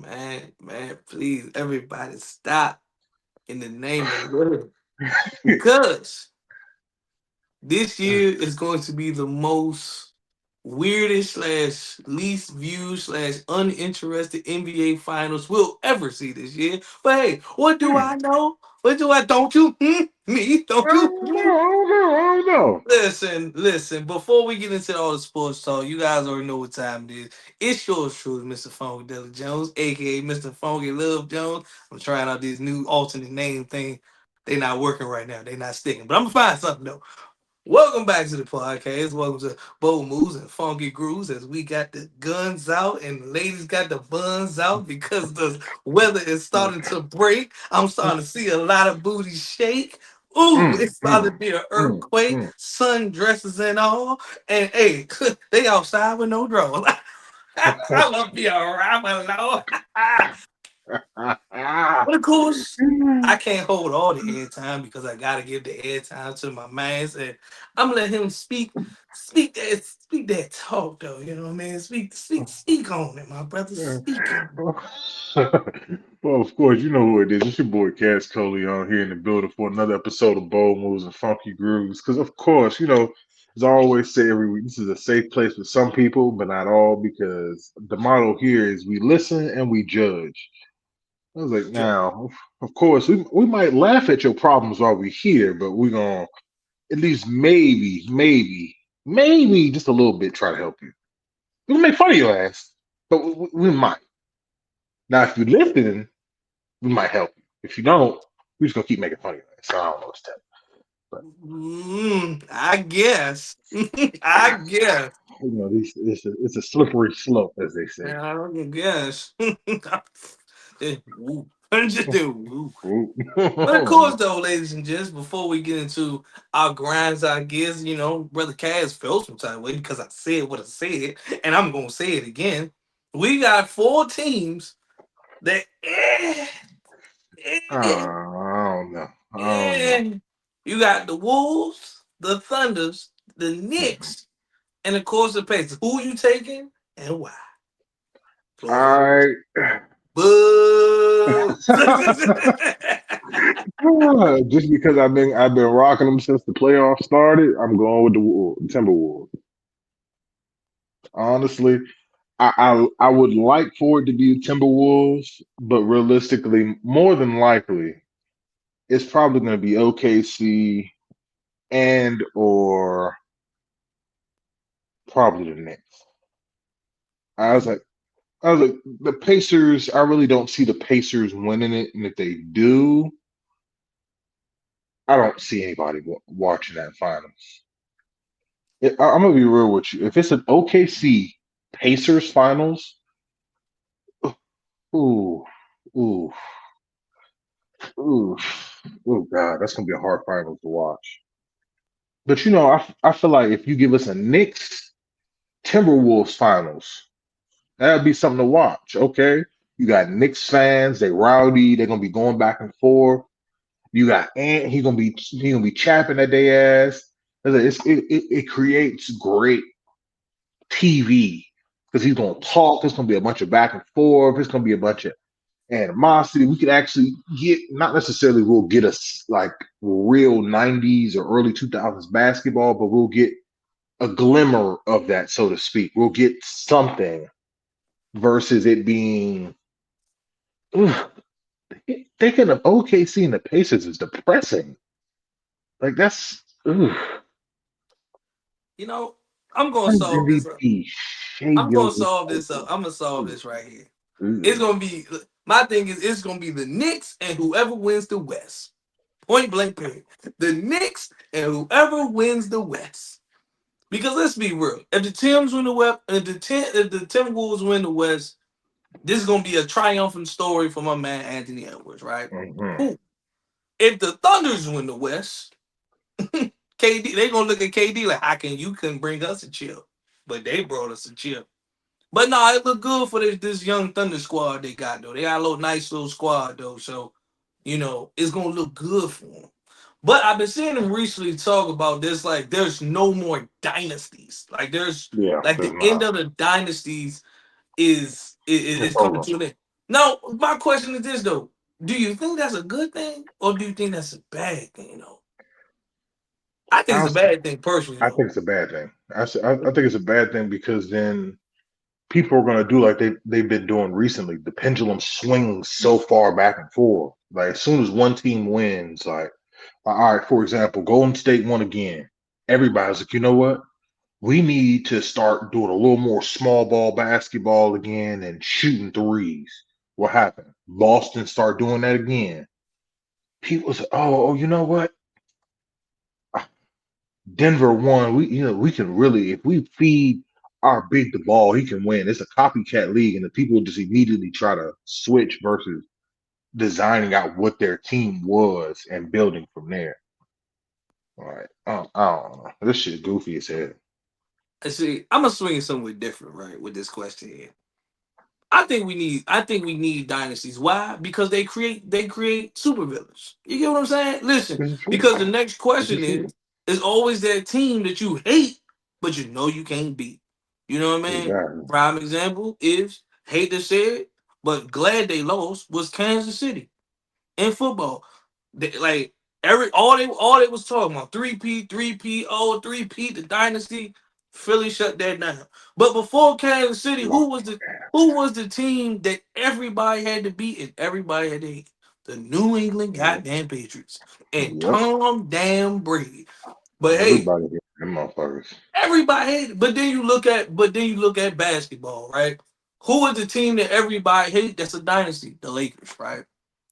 Man, please, everybody, stop in the name of God, because this year is going to be the most weirdest slash least viewed slash uninterested NBA finals we'll ever see this year. But hey, what do I know? What do I don't you? Me? Don't I you? don't know. I don't know. I don't know. Listen. Before we get into all the sports talk, you guys already know what time it is. It's yours truly, Mr. Funky Deli Jones, aka Mr. Funky Love Jones. I'm trying out this new alternate name thing. They not working right now. They not sticking. But I'm gonna find something though. Welcome back to the podcast. Welcome to Bold Moves and Funky Grooves as we got the guns out and the ladies got the buns out because the weather is starting to break. I'm starting to see a lot of booty shake. Ooh, Mm, it's about to mm, be an mm, earthquake, mm. sundresses and all. And hey, they outside with no drawers. I love be a rapper, Lord. But of course, I can't hold all the airtime because I gotta give the airtime to my man. And I'm gonna let him speak that talk though. You know what I mean? Speak on it, my brother. Speak on it. Well, of course, you know who it is. It's your boy Cass Coley on here in the building for another episode of Bold Moves and Funky Grooves. Because, of course, as I always say every week, this is a safe place for some people, but not all, because the motto here is we listen and we judge. I was like, Joe. now, of course, we might laugh at your problems while we're here, but we're going to at least maybe just a little bit try to help you. We'll make fun of your ass, but we might. Now, if you're listening, we might help you. If you don't, we're just gonna keep making fun of you. So I don't know what's that. But I guess. I guess. it's a slippery slope, as they say. I guess. Woo. Just do woo. Ooh. But of course, though, ladies and gents, before we get into our grinds, I guess, Brother Cass felt some type of way because I said what I said, and I'm going to say it again. We got four teams that, eh, I don't know. I don't know. eh. You got the Wolves, the Thunders, the Mhm. Knicks, and of course the Pacers. Who you taking and why? Floor is yours. All right. Boo! Just because I've been rocking them since the playoffs started, I'm going with the Timberwolves. Honestly, I would like for it to be Timberwolves, but realistically, more than likely, it's probably going to be OKC and or probably the Knicks. I was like, I was like, the Pacers. I really don't see the Pacers winning it, and if they do, I don't see anybody watching that finals. I'm gonna be real with you. If it's an OKC Pacers finals, ooh, ooh, ooh, oh God, that's gonna be a hard finals to watch. But I feel like if you give us a Knicks Timberwolves finals, that'd be something to watch. Okay, you got Knicks fans, they rowdy, they're gonna be going back and forth. You got Ant, he gonna be chapping at their ass. It creates great TV because he's gonna talk. It's gonna be a bunch of back and forth. It's gonna be a bunch of animosity. We could actually get not necessarily we'll get us like real '90s or early 2000s basketball, but we'll get a glimmer of that, so to speak. We'll get something versus it being ugh, thinking of OKC and the Pacers is depressing. Like that's ugh. you know, I'm gonna Finals solve this up. MVP Shea I'm gonna Gilgis solve this up. Alexander. I'm gonna solve Ugh, this right here. It's ugh. gonna be my thing is it's gonna be the Knicks and whoever wins the West. Point blank period. The Knicks and whoever wins the West. Because let's be real. If the Tims win the West, if the Timberwolves win the West, this is gonna be a triumphant story for my man Anthony Edwards, right? Mhm. Cool. If the Thunders win the West, KD, they gonna look at KD like, how can you couldn't bring us a chill? But they brought us a chill. But no, it looked good for this young Thunder squad they got though. They got a little nice little squad though, so it's gonna look good for them. But I've been seeing them recently talk about this, like there's no more dynasties. Like there's Yeah, like there's the end not. of the dynasties is It's coming over. to an end. Now, my question is this though: do you think that's a good thing, or do you think that's a bad thing? Though, I think it's I'll, a bad thing personally. I Though, think it's a bad thing. I think it's a bad thing because then people are going to do like they've been doing recently. The pendulum swings so far back and forth. Like as soon as one team wins, like all right, for example, Golden State won again. Everybody's like, you know what? We need to start doing a little more small ball basketball again and shooting threes. What happened? Boston started doing that again. People say, oh, you know what? Denver won. We can really, if we feed our big the ball, he can win. It's a copycat league, and the people just immediately try to switch versus designing out what their team was and building from there. All right, I don't know. This shit goofy as hell. I see. I'm gonna swing it somewhere different, right? With this question here, I think we need dynasties. Why? Because they create supervillains. You get what I'm saying? Listen, This is true. because the next This is question true. is always that team that you hate, but you know you can't beat. You know what I mean? Exactly. Prime example is hate to say it, but glad they lost was Kansas City in football. Like all they was talking about three P, oh 3P, the dynasty. Philly shut that down. But before Kansas City, Lock who was the team that everybody had to beat and everybody had to hate? The New England them. goddamn Patriots and Yep. Tom damn Brady. But hey, Everybody hit them motherfuckers. everybody hated. But then you look at basketball, right? Who is the team that everybody hate? That's a dynasty. The Lakers, right?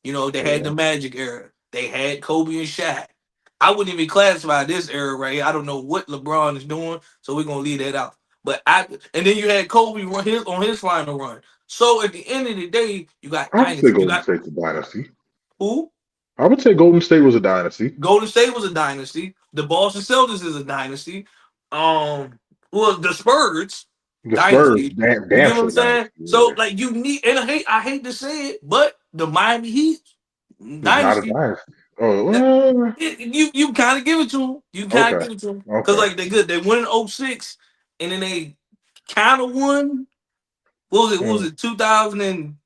You know, they had Yeah. the Magic era. They had Kobe and Shaq. I wouldn't even classify this era right here. I don't know what LeBron is doing, so we're gonna leave that out. And then you had Kobe run his on his final run. So at the end of the day, you got I would say dynasty. You Golden got State's a dynasty. who? I would say Golden State was a dynasty. Golden State was a dynasty. The Boston Celtics is a dynasty. Well, the Spurs The Spurs, dynasty. damn, You damn get what I'm sure saying? dynasty. So Yeah. like you need, and I hate to say it, but the Miami Heat It's not a dynasty. dynasty. Oh, That you kind of give it to them. You kind of okay. give it to them because Okay. like they good. They won in '06, and then they kind of won. What was it? What was Mm, it? 2010,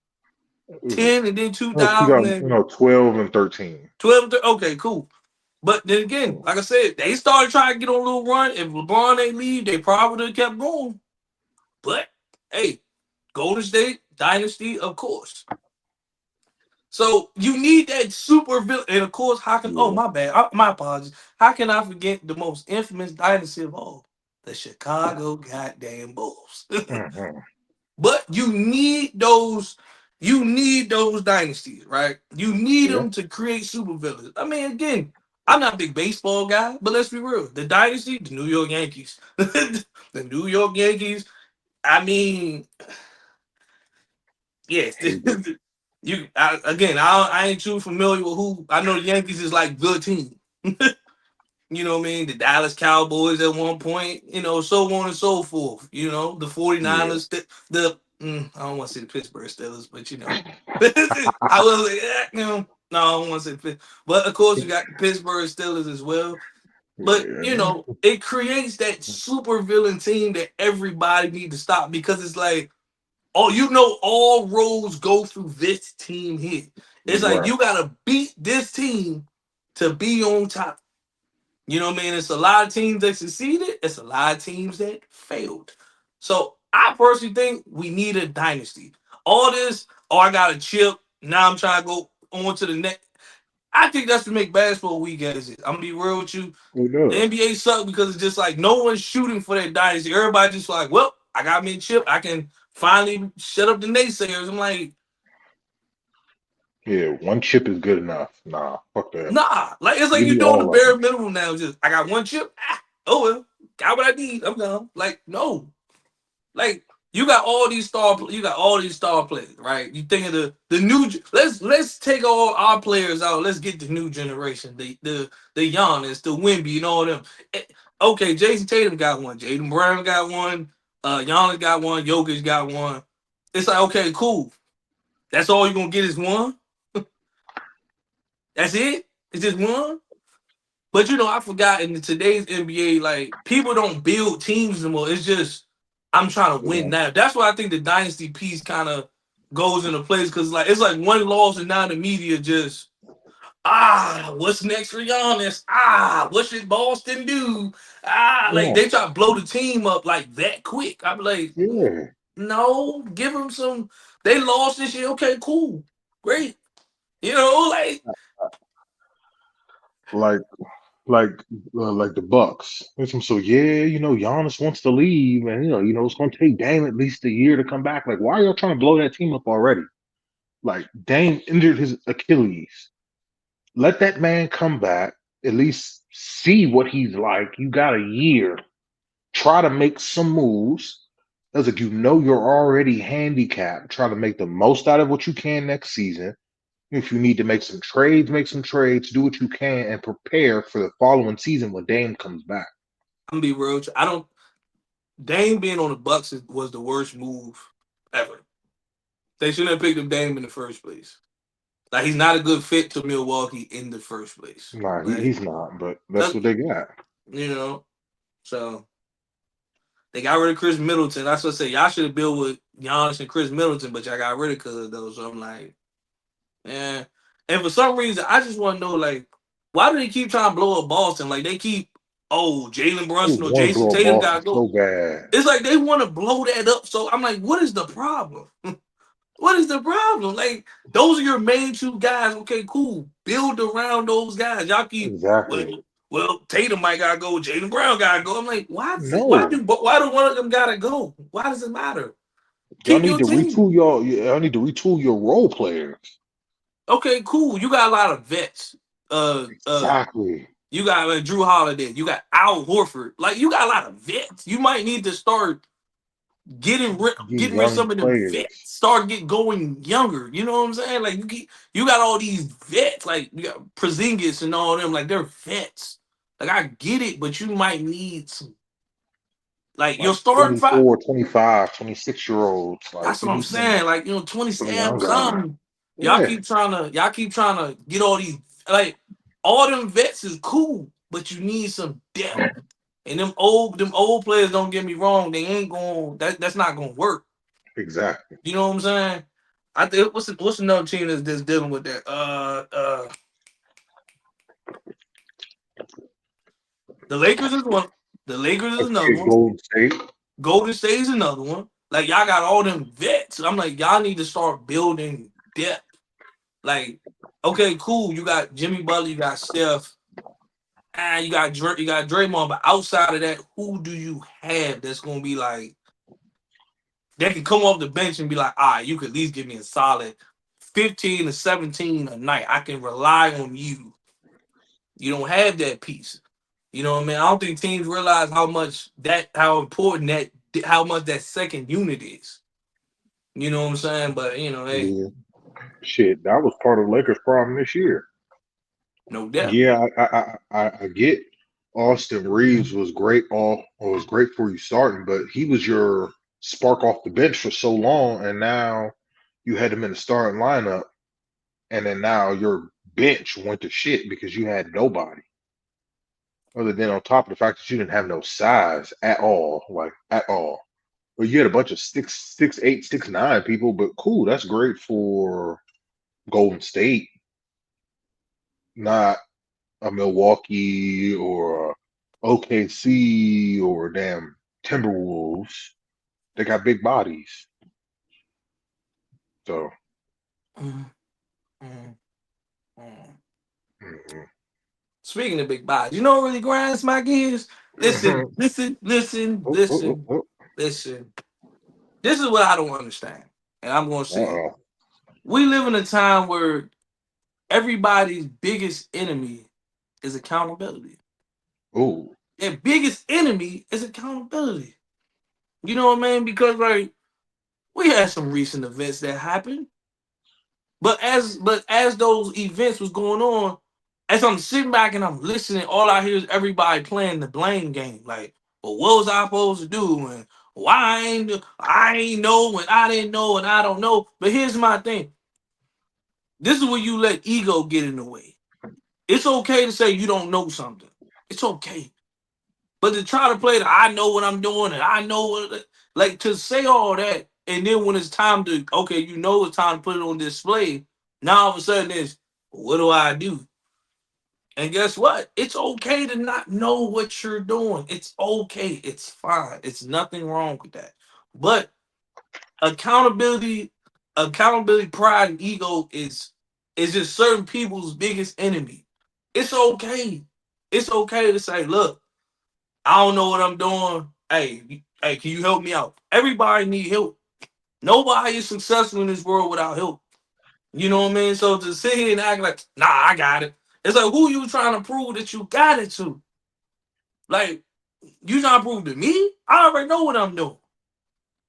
it was and then no, 2000, 2012. 12 and 13. Okay, cool. But then again, like I said, they started trying to get on a little run. If LeBron ain't leave, they probably would have kept going. But hey, Golden State Dynasty, of course. So you need that super villain, and of course, how can? Oh Yeah. my bad, my apologies. How can I forget the most infamous dynasty of all, the Chicago goddamn Bulls? Hmm. But you need those. You need those dynasties, right? You need Yeah. them to create supervillains. I mean, again, I'm not a big baseball guy, but let's be real. The dynasty, the New York Yankees, the New York Yankees. I mean, yes, Hate it. I ain't too familiar with who. I know the Yankees is like good team. You know what I mean? The Dallas Cowboys at one point, so on and so forth. The Yeah. 49ers, I don't want to say the Pittsburgh Steelers, but I was like, no, I don't want to say but of course you got the Pittsburgh Steelers as well. But Yeah. it creates that super villain team that everybody need to stop because it's like, oh, all roads go through this team here. It's like Right. you gotta beat this team to be on top. You know what I mean? It's a lot of teams that succeeded. It's a lot of teams that failed. So I personally think we need a dynasty. All this, oh, I got a chip. Now I'm trying to go on to the next. I think that's to make basketball weak as it. I'm gonna be real with you. It The does. NBA sucks because it's just like no one's shooting for that dynasty. Everybody just like, well, I got me a chip. I can finally shut up the naysayers. I'm like, Yeah. One chip is good enough. Nah. Fuck that. nah. Like it's like Give you're me doing the all of bare them. minimum now. Just I got one chip. Oh well, got what I need. I'm done. Like no. Like you got all these star players, right? You think of the new. Let's take all our players out. Let's get the new generation, the Giannis, the Wimby, and all them. Eh, Okay, Jason Tatum got one. Jaden Brown got one. Giannis got one. Jokic got one. It's like okay, cool. That's all you're gonna get is one. That's it. It's just one. But I forgot in today's NBA, like people don't build teams anymore. It's just I'm trying to You win know. now. That's why I think the dynasty piece kind of. goes into place because like it's like one loss and now the media just what's next for Giannis? What should Boston do? Like Yeah, they try to blow the team up like that quick. I'm like, yeah. no, give them some. They lost this year. Okay, cool, great. You know, like Like like like the Bucks. So yeah, Giannis wants to leave, and it's gonna take Dame at least a year to come back. Like, why are y'all trying to blow that team up already? Like, Dame injured his Achilles. Let that man come back. At least see what he's like. You got a year. Try to make some moves. As like you're already handicapped. Try to make the most out of what you can next season. If you need to make some trades, make some trades. Do what you can and prepare for the following season when Dame comes back. I'm gonna be real. I don't. Dame being on the Bucks was the worst move ever. They shouldn't have picked up Dame in the first place. Like he's not a good fit to Milwaukee in the first place. Nah, Like he's not, but that's that, what they got. you know. So they got rid of Chris Middleton. That's what I say. Y'all should have built with Giannis and Chris Middleton, but y'all got rid of Cuz though. So I'm like, yeah. And for some reason, I just want to know like, why do they keep trying to blow up Boston? Like they keep, Jalen They Brunson or want to Jason blow up Tatum Boston gotta go. so bad. It's like they want to blow that up. So I'm like, what is the problem? What is the problem? Like, those are your main two guys. Okay, cool. Build around those guys. Y'all keep Exactly. well, Tatum might gotta go, Jalen Brown gotta go. I'm like, No, why do one of them gotta go? Why does it matter? y'all Keep need your to team. retool y'all need to retool your role players. Okay, cool. You got a lot of vets. Uh uh Exactly. you got Drew Holiday, you got Al Horford. Like you got a lot of vets. You might need to start These getting rid of young some of them vets. players. Start going younger. You know what I'm saying? Like you got all these vets, like you got Porzingis and all them, like they're vets. Like I get it, but you might need some like your Like starting five. 24, 25, 26 year olds. Like, That's you what I'm need some saying. Like, 20 young guys. something. Yeah, Y'all keep trying to get all these like all them vets is cool, but you need some depth. And them old players, don't get me wrong, they ain't going that's not gonna work. exactly. You know what I'm saying? I think what's another team that's dealing with that? The Lakers is one. The Lakers is another Okay, one. Golden State. Golden State is another one. Like y'all got all them vets. I'm like, y'all need to start building depth. Like, okay, cool. You got Jimmy Butler, you got Steph, and you got Draymond. But outside of that, who do you have that's gonna be like that can come off the bench and be like, all right, you could at least give me a solid 15 to 17 a night. I can rely on you. You don't have that piece. You know what I mean? I don't think teams realize how important how much that second unit is. You know what I'm saying? But hey, Yeah. Shit, that was part of Lakers' problem this year. no depth. Yeah, I get Austin Reeves was great was great for you starting, but he was your spark off the bench for so long, and now you had him in the starting lineup, and then now your bench went to shit because you had nobody. Other than on top of the fact that you didn't have no size at all, like at all. Well, you had a bunch of 6'8", 6'9" people, but cool, that's great for Golden State, not a Milwaukee or a OKC or damn Timberwolves. They got big bodies. So Mm, mm, mm. mhm. Speaking of big bodies, you know what really grinds my gears? Listen, listen, listen, Oh, oh, listen, oh, listen. This is what I don't understand, and I'm gonna say it. oh. We live in a time where everybody's biggest enemy is accountability. Oh, Their biggest enemy is accountability. You know what I mean? Because like we had some recent events that happened, but as those events was going on, as I'm sitting back and I'm listening, all I hear is everybody playing the blame game. Like, well, what was I supposed to do? And why I ain't know and I didn't know and I don't know. But here's my thing. This is where you let ego get in the way. It's okay to say you don't know something. It's okay. But to try to play the I know what I'm doing and I know what like to say all that And then when it's time to, okay, you know it's time to put it on display, now all of a sudden it's, what do I do? And guess what? It's okay to not know what you're doing. It's okay. It's fine. It's nothing wrong with that. But accountability, accountability, pride, and ego is just certain people's biggest enemy. It's okay. It's okay to say, look, I don't know what I'm doing. Hey, can you help me out? Everybody need help. Nobody is successful in this world without help. You know what I mean? So to sit here and act like, nah, I got it. It's like, who you trying to prove that you got it to? Like, you trying to prove to me? I already know what I'm doing.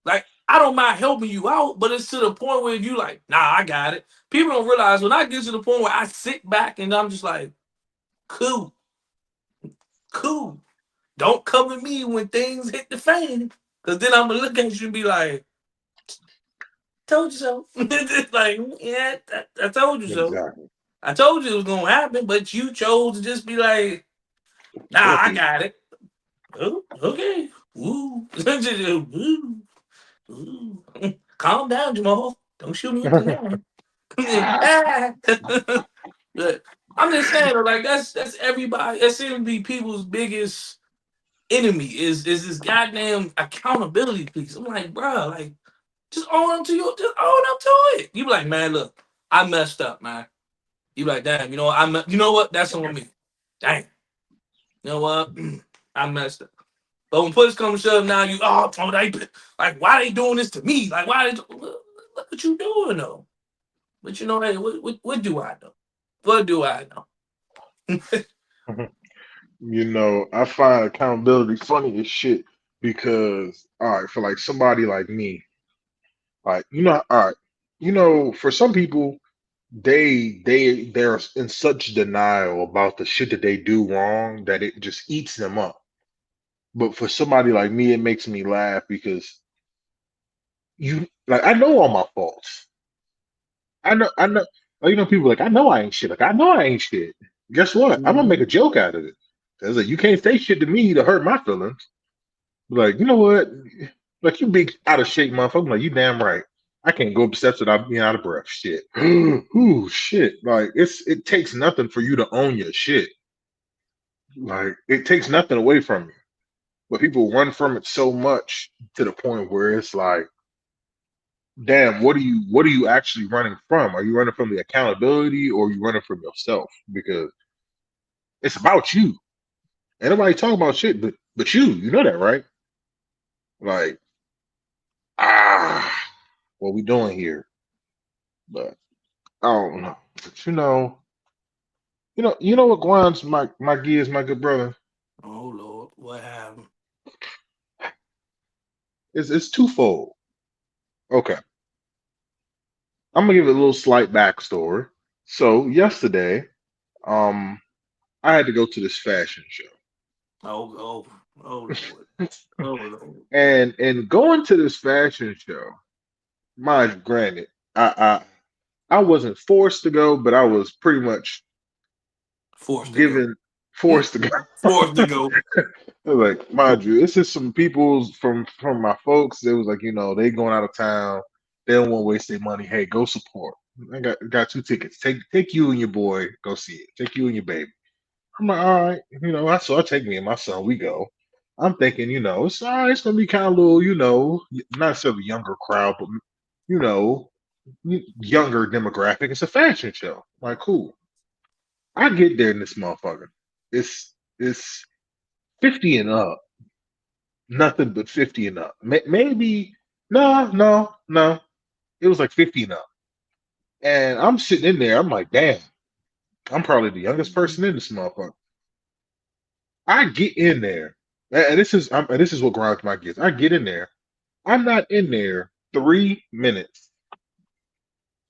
Like, I don't mind helping you out, but it's to the point where you like, nah, I got it. People don't realize when I get to the point where I sit back and I'm just like, cool, cool. Don't come at me when things hit the fan. Cause then I'm gonna look at you and be like, told you so. It's like, yeah, I told you so. Exactly. I told you it was gonna happen, but you chose to just be like, nah, Fuck I you. got it. Oh, okay. Ooh. Ooh. Ooh. Calm down, Jamal. Don't shoot me up the line. Ah. But I'm just saying, like that's everybody. That seems to be people's biggest enemy is this goddamn accountability piece. I'm like, bro, like just own up to you. Just own up to it. You be like, man, look, I messed up, man. You be like, damn, you know what? You know what? That's on me. Dang. You know what? I messed up. But when push comes to shove, now you they like why they doing this to me? Like why they look what you doing though? But you know, hey, what do I know? What do I know? I find accountability funny as shit because, all right, for like somebody like me, like, all right, for some people, they're in such denial about the shit that they do wrong that it just eats them up. But for somebody like me, it makes me laugh because I know all my faults. I know, like, people like, I know I ain't shit. Like, I know I ain't shit. Guess what? I'm gonna make Mhm. a joke out of it. Cause like, you can't say shit to me to hurt my feelings. Like, you know what? Like, you big out of shape, motherfucker. I'm like, you damn right. I can't go up steps without being out of breath. Shit. Ooh, shit. Like, it takes nothing for you to own your shit. Like, it takes nothing away from you. But people run from it so much to the point where it's like, damn, what are you actually running from? Are you running from the accountability or are you running from yourself? Because it's about you. Ain't nobody talking about shit but you. You know that, right? Like, ah, what we doing here? But I don't know. But you know what grinds my gears, my good brother? Oh Lord, what happened? It's twofold. Okay. I'm gonna give it a little slight backstory. So yesterday, um, I had to go to this fashion show. Oh oh Lord, oh Lord. And going to this fashion show, mind granted, I wasn't forced to go, but I was pretty much Forced to go. given forced to go. Forced to go. Like, mind you, it's just some people from my folks. It was like, they going out of town. They don't want to waste their money. Hey, go support. I got two tickets. Take you and your boy. Go see it. Take you and your baby. I'm like, all right. I take me and my son. We go. I'm thinking, it's all right. It's gonna be kind of little, not necessarily younger crowd, but you know, younger demographic. It's a fashion show. Like, cool. I get there in this motherfucker. It's 50 and up. Nothing but 50 and up. Maybe no, no, no. It was like 50 and up. And I'm sitting in there. I'm like, damn. I'm probably the youngest person in this motherfucker. I get in there, and this is what grinds my gears. I get in there. I'm not in there 3 minutes.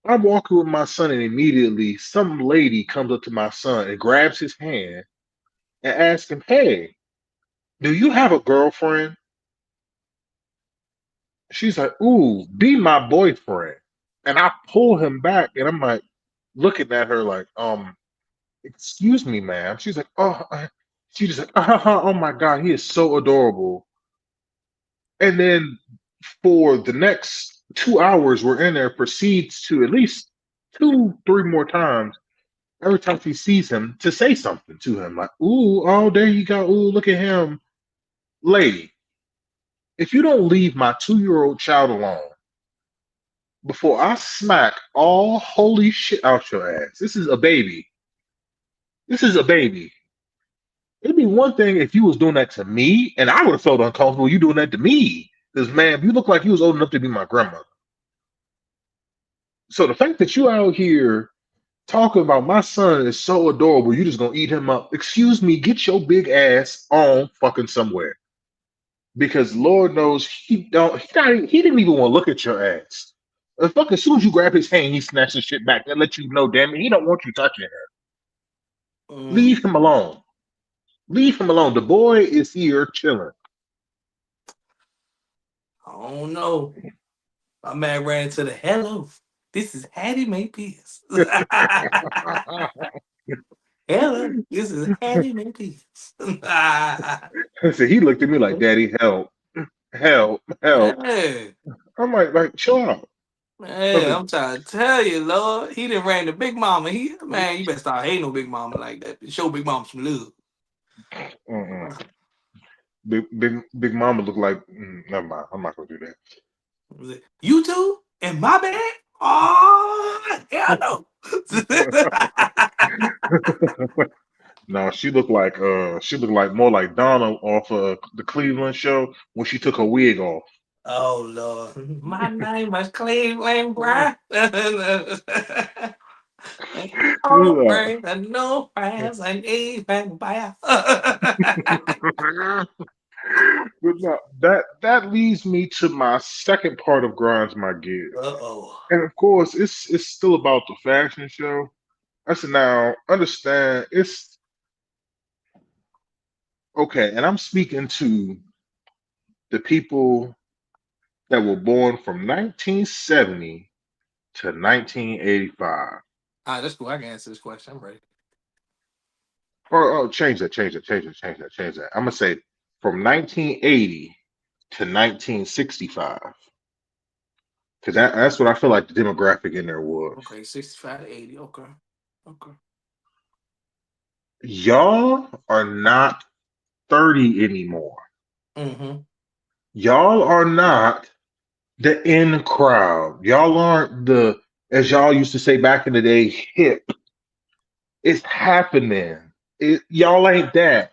I'm walking with my son, and immediately some lady comes up to my son and grabs his hand and asks him, "Hey, do you have a girlfriend?" She's like, "Ooh, be my boyfriend." And I pull him back, and I'm like, looking at her like, excuse me, ma'am. She's like, oh, she's just like, oh my God, he is so adorable. And then for the next 2 hours we're in there, proceeds to at least two, three more times every time she sees him to say something to him, like, ooh, oh, there you go. Ooh, look at him. Lady, if you don't leave my 2-year-old child alone before I smack all holy shit out your ass, this is a baby. This is a baby. It'd be one thing if you was doing that to me, and I would have felt uncomfortable you doing that to me. Because man, you look like you was old enough to be my grandmother. So the fact that you out here talking about my son is so adorable, you just gonna eat him up. Excuse me, get your big ass on fucking somewhere. Because Lord knows he didn't even want to look at your ass. Fuck, as soon as you grab his hand, he snatches shit back. That let you know, damn it, he don't want you touching him. Mm, Leave him alone. Leave him alone. The boy is here chilling. I don't know. My man ran into the hello. This is Hattie Mae Pierce. Hello, this is Hattie Mae Pierce. So he looked at me like, Daddy, help, help, help. Hey, I'm like, chill out. I man, was I'm trying to tell you, Lord. He done ran to Big Mama. Man, you better start hating no Big Mama like that. Show Big Mama some love. like, big Mama looked like, never mind. I'm not gonna do You too? In my bed? Oh, hell no. that. No, she looked like more like Donna off the Cleveland show when she took her wig off. Oh, Lord. My name is Cleveland Brown. And all Yeah. praise and no praise and even bow. But no, that leads me to my second part of Grinds My Gears. Uh-oh. And of course, it's still about the fashion show. I said, now understand it's okay, and I'm speaking to the people that were born from 1970 to 1985. That's cool. I can answer this question. I'm ready. Or oh, change that. I'm gonna say from 1980 to 1965, because that's what I feel like the demographic in there was. Okay, 65 to 80. Okay. Okay. Y'all are not 30 anymore. Mm-hmm. Y'all are not the in crowd. Y'all aren't the, as y'all used to say back in the day, hip. It's happening. Y'all ain't that.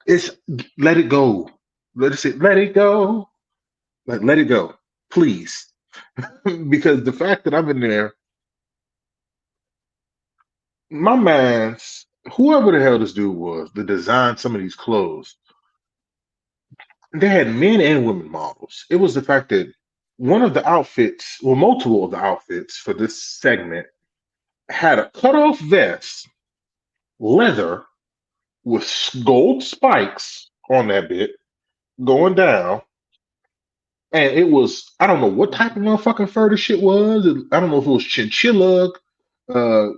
It's let it go. Let it say, let it go. Like let it go, please. Because the fact that I'm in there, my man's whoever the hell this dude was that designed some of these clothes, they had men and women models. It was the fact that one of the outfits, well, multiple of the outfits for this segment had a cutoff vest, leather with gold spikes on that bit going down. And it was, I don't know what type of motherfucking fur this shit was. I don't know if it was chinchilla, uh,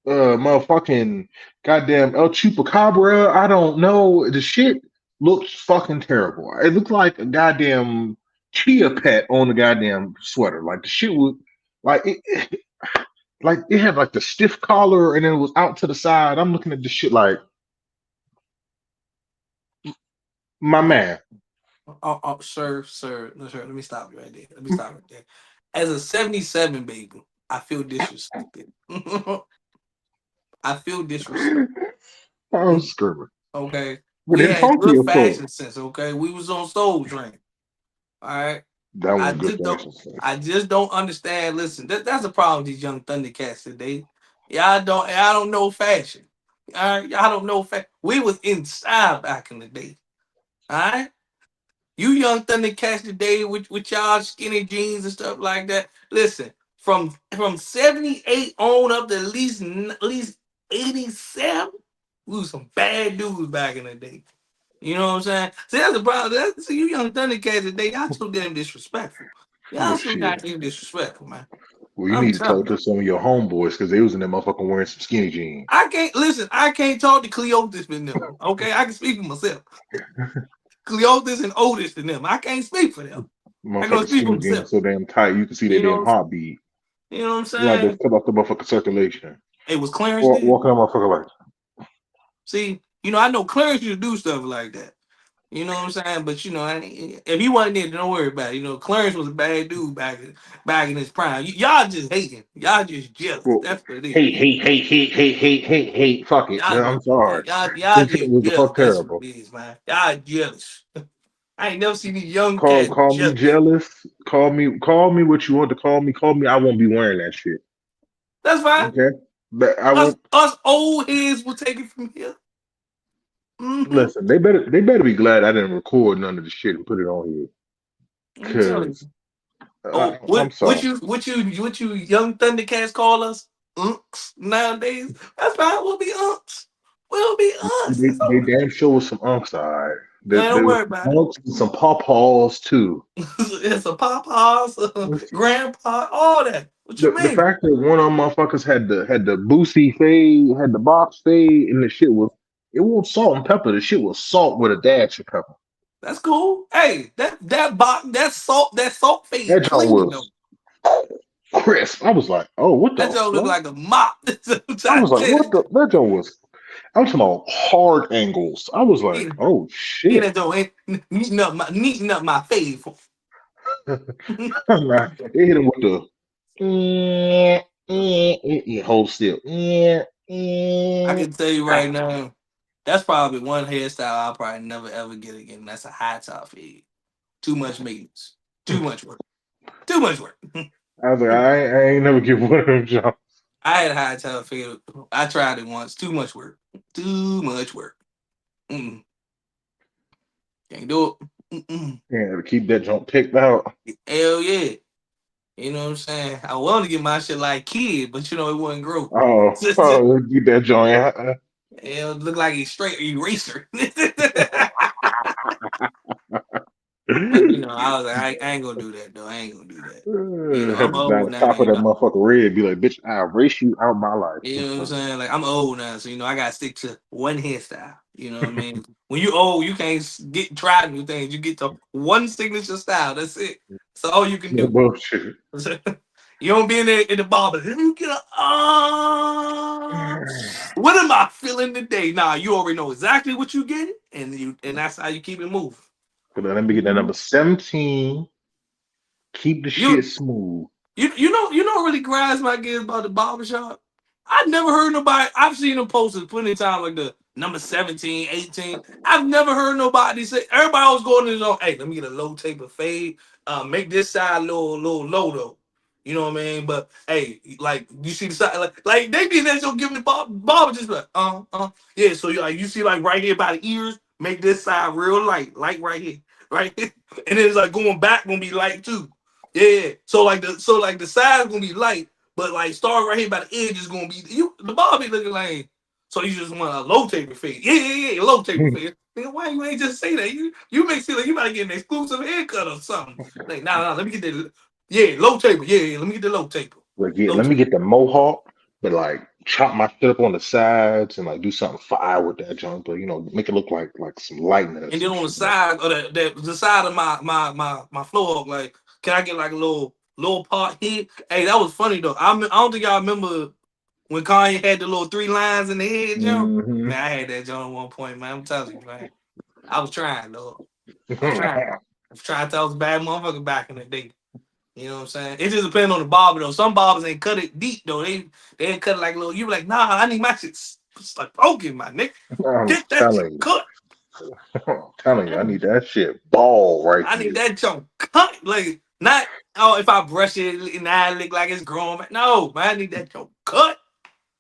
motherfucking goddamn El Chupacabra. I don't know. The shit looked fucking terrible. It looked like a goddamn chia pet on the goddamn sweater. Like the shit was like like it had like the stiff collar and then it was out to the side. I'm looking at this shit like my Oh, man. sir, let me stop you right there. Let me stop right there. As a 77 baby, I feel disrespected. I feel disrespected. I was screaming, Okay. but We in had funky good of course. fashion sense, okay? We was on Soul Train. All right. That I wasn't good just don't fashion sense. I just don't understand. Listen, that's the problem with these young Thundercats today. Y'all don't know fashion. All right, y'all don't know we was in style back in the day. All right. You young Thundercats today with y'all skinny jeans and stuff like that. Listen, from 78 on up to at least 87, we was some bad dudes back in the day. You know what I'm saying? See, that's the problem. See, you young Thundercats today, y'all too damn disrespectful. Well, Y'all too shit. goddamn disrespectful, man. Well, you I'm need to talk telling to you. some of your homeboys because they was in that motherfucker wearing some skinny jeans. I can't listen. I can't talk to Cleotis and them. Okay, I can speak for myself. Cleotis and Otis and them. I can't speak for them. I go Motherfucking see skinny from jeans self. so damn tight you can see their You damn know, heartbeat. you know what I'm Like they saying? cut off the motherfucking circulation. It was Clarence did. Walking on motherfucker like, See, I know Clarence used to do stuff like that. You know what I'm saying? But if he wasn't there, don't worry about it. Clarence was a bad dude back in his prime. Y'all just hating. Y'all just jealous. well, That's what it is. hate, hate, hate, hate, hate, hate, hate, hate. Fuck it, Y'all man. I'm just sorry. y'all This shit just was the jealous. fuck That's what terrible. it is, man. Y'all jealous. I ain't never seen these young Call cats call me jealous. jealous. Call me what you want to call me. Call me. I won't be wearing that shit. That's fine. Okay, but I Us won't. us old heads will take it from here. Hmm. Listen, they better be glad I didn't record none of the shit and put it on here. I'm telling Cause you. Oh, I'm what sorry. you young Thundercats call us? Unks nowadays. That's fine. We'll be unks. We'll be us. They, That's they all. damn sure was some unks, alright. Man, don't There was worry some about it. unks and some pawpaws too. It's a papa's, grandpa, all that. What you The mean? fact that one of them motherfuckers had the boosie fade, had the box fade, and the shit was it wasn't salt and pepper. The shit was salt with a dash of pepper. That's cool. Hey, that box, that salt That fade joint clean though. was crisp. I was like, oh, what That the joke look fuck? like a mop. I'm I trying was to like, tell what you. the that joint was I'm talking about hard angles. I was like, He, oh he shit. that joke ain't neating up my fade. They hit him with the hold still. I can tell you right now, that's probably one hairstyle I'll probably never ever get again. That's a high top fade. Too much maintenance. Too much work. Too much work. I was like, I ain't never get one of them jumps. I had a high top fade. I tried it once. Too much work. Too much work. Mm, can't do it. Mm-mm. Yeah, to keep that jump picked out. Hell yeah. You know what I'm saying? I wanted to get my shit like kid, but it wouldn't grow. Keep that joint. It looked like a straight eraser. But I was like, I ain't gonna do that though. I ain't gonna do that. Had I'm to down old the now. top of that motherfucker red. Be like, bitch, I erase you out my life. You know what I'm saying? Like I'm old now, so I gotta stick to one hairstyle. You know what I mean? When you old, you can't get try new things. You get to one signature style. That's it. That's all you can No do. bullshit. You don't be in there in the barber. Let me get a what am I feeling today? Nah, you already know exactly what you getting, and that's how you keep it moving. Let me get that Mhm. number 17. Keep the shit You smooth. you know what really grinds my gears about the barbershop? I never heard nobody. I've seen them posted plenty of times like the number 17, 18. I've never heard nobody say. Everybody else going to his own. Hey, let me get a low taper fade. Make this side a little low though. You know what I mean? But hey, like you see the side, like they be in there so giving the barber just like yeah. So you see like right here by the ears, make this side real light right here, right, and then it's like going back gonna be light too. Yeah. So like the side's gonna be light, but like start right here by the edge is gonna be the ball be looking like. So you just want a low taper fade. Yeah, low taper fade. Nigga, why you ain't just say that? You make seem like you about to get an exclusive haircut or something. Like, nah, let me get that. Yeah, low taper. Yeah, let me get the low taper. Like, yeah, Low let me taper. get the mohawk, but like chop my shit up on the sides and like do something fire with that junk, but make it look like some lightning or And then some on the shit. side or the side of my floor, like, can I get like a little part here? Hey, that was funny though. I don't think y'all remember when Kanye had the little three lines in the head jump. Hmm. Man, I had that jump at one point, man. I'm telling you, man. I was trying though. I was trying. I was trying to tell I was a bad motherfucker back in the day. You know what I'm saying? It just depends on the barber though. Some barbers ain't cut it deep though. They ain't cut it like a little. You be like, nah, I need my shit like broken, my nigga. I'm Get that shit telling you, cut. I'm telling you, I Man, need that shit ball right I need here. that junk cut. Like not if I brush it and I look like it's growing. No, man, I need that junk cut.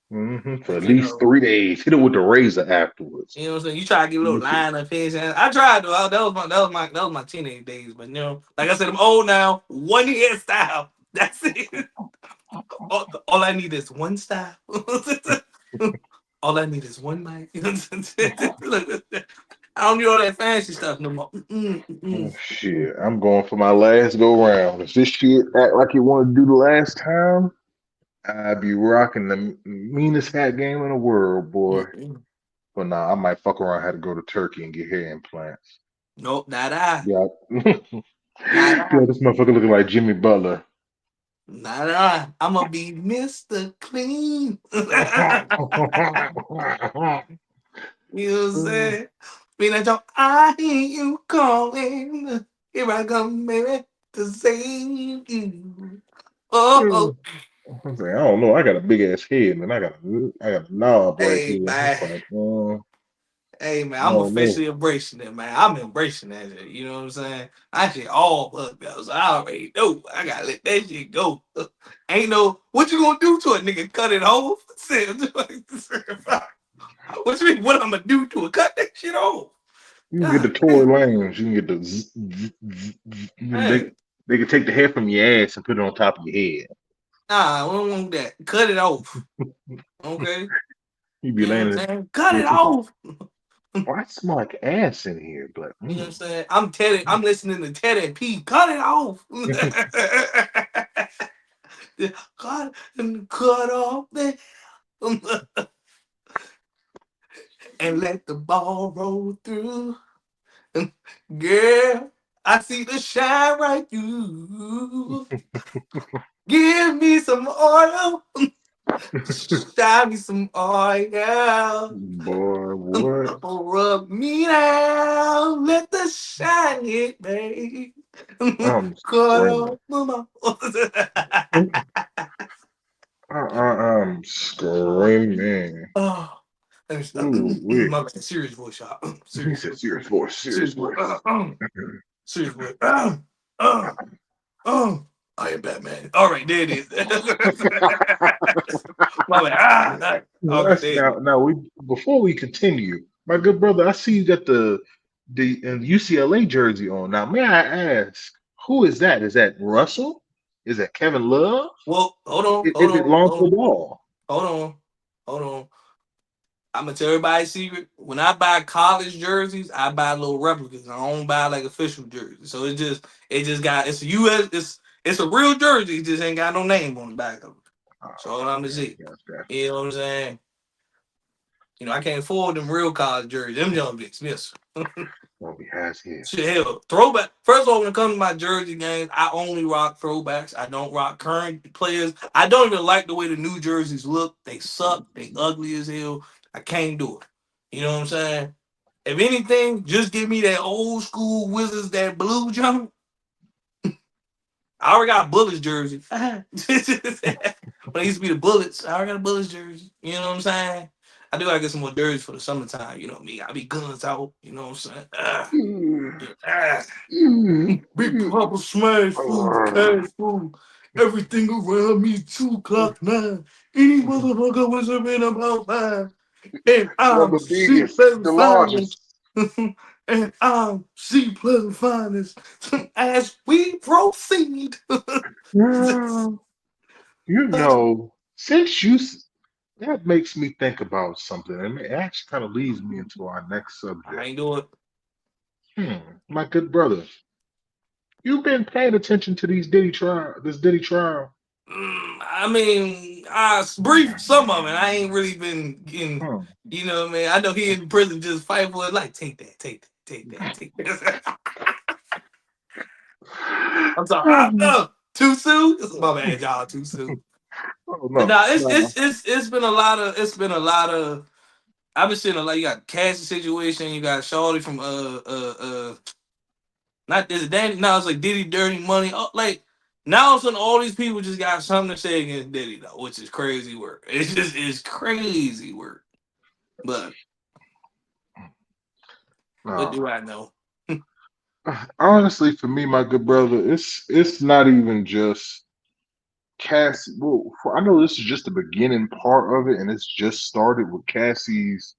For But at least 3 days. Hit it with the razor afterwards. you know what I'm saying? You try to get a little Make it. line of fish. And I tried though. That was my teenage days. But like I said, I'm old now. One hairstyle. That's it. All I need is one style. All I need is one mic. Look, I don't need all that fancy stuff no more. Mm-mm, Oh, mm-mm, mm-mm, shit, I'm going for my last go round. If this shit act like it wanted to do the last time, I'd be rocking the meanest hat game in the world, boy. mm-mm. But nah, I might fuck around, had to go to Turkey and get hair implants. Nope, not I. Yeah. Nah, nah, Yo, this motherfucker looking like Jimmy Butler. nah, nah. I'ma be Mr. Clean. You know what I'm saying? Being that your I hear you calling. Here I come, baby, to save you. Oh, oh. I'm saying, I don't know. I got a big ass head, man. I got a knob right Hey here. It's man. like, Hey man, I I'm don't know. officially embracing it, man. I'm embracing that shit. You know what I'm saying? I shit all bugged out. So I already know I gotta let that shit go. Ain't no what you gonna do to it, nigga? Cut it off? What you mean? What I'm gonna do to it? Cut that shit off? You can get the God toy damn, lanes. You can get the man. they can take the hair from your ass and put it on top of your head. Nah, I don't want that. Cut it off. Okay? You be You know what laying I'm there, saying? Cut you'll it think, off. why it smell like ass in here? But You know what I'm saying? I'm listening to Ted and P. Cut it off. Cut off the and let the ball roll through. Girl, I see the shine right through. Give me some oil. Shine me some oil. boy, what? Rub me down. Let the shine hit, babe. I'm Cut screaming. off my I'm oh, screaming. oh. Let me stop. Ooh, wait. My bad. Serious voice, y'all. He Serious said, voice. serious voice, Serious serious voice. voice. Serious voice. Oh, I am Batman. All right, there it is. My bad. Okay, Yes, there it is. now we before we continue, my good brother, I see you got the UCLA jersey on. Now, may I ask, who is that? Is that Russell? Is that Kevin Love? Well, hold on, hold Is it on, hold Lonzo on, Ball? hold on, hold on. I'm gonna tell everybody a secret. When I buy college jerseys, I buy little replicas. I don't buy like official jerseys. So it just got it's a US it's a real jersey. It just ain't got no name on the back of it. So all I'm gonna Gotcha, say. gotcha. You know what I'm saying? I can't afford them real college jerseys. Them young get expensive. What he has here. Shit, hell, throwback. First of all, when it comes to my jersey games, I only rock throwbacks. I don't rock current players. I don't even like the way the new jerseys look. They suck. They ugly as hell. I can't do it. You know what I'm saying? If anything, just give me that old school Wizards, that blue jump. I already got a Bullets jersey. When it used to be the Bullets, I already got a Bullets jersey. You know what I'm saying? I do gotta get some more jerseys for the summertime. You know me. I be guns out. You know what I'm saying? Mm, Ah. mm, Big mm. Papa smash food, cash food, everything around me 2 o'clock 9. Any motherfucker was up in about 5. And You're I'm the C biggest, Pleasant the Finest. largest. And I'm C Pleasant Finest. As we proceed. Yeah, since that makes me think about something, and it actually kind of leads me into our next I subject. ain't do it. My good brother, you've been paying attention to this Diddy trial. I mean, I brief some of it. I ain't really been getting, Hmm. what I mean? I know he in prison just fight for it. Like, take that, take that, take that, take that. I'm sorry. Too soon? My bad, y'all. Too soon. Oh But no, nah, no. it's been a lot of I've been seeing a lot. You got Cassie situation. You got Shawty from not this Danny. Now it's like Diddy Dirty Money. Oh, like now all of a sudden all these people just got something to say against Diddy though, which is crazy work. It's crazy work. But what No. do I know? Honestly, for me, my good brother, it's not even just Cassie. Well, I know this is just the beginning part of it, and it's just started with Cassie's,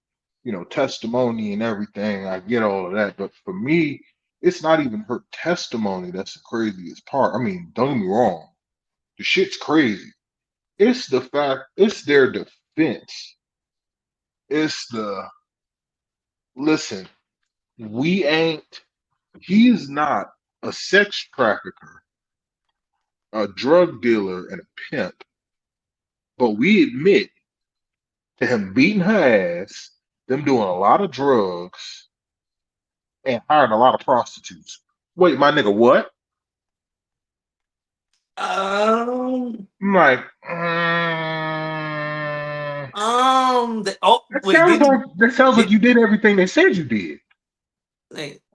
testimony and everything. I get all of that, but for me, it's not even her testimony that's the craziest part. I mean, don't get me wrong, the shit's crazy. It's their defense. It's the listen. We ain't. He's not a sex trafficker, a drug dealer, and a pimp, but we admit to him beating her ass, them doing a lot of drugs, and hiring a lot of prostitutes. Wait, my nigga, what? Um, I'm like, oh wait, did he? that sounds like Did you did everything they said you did.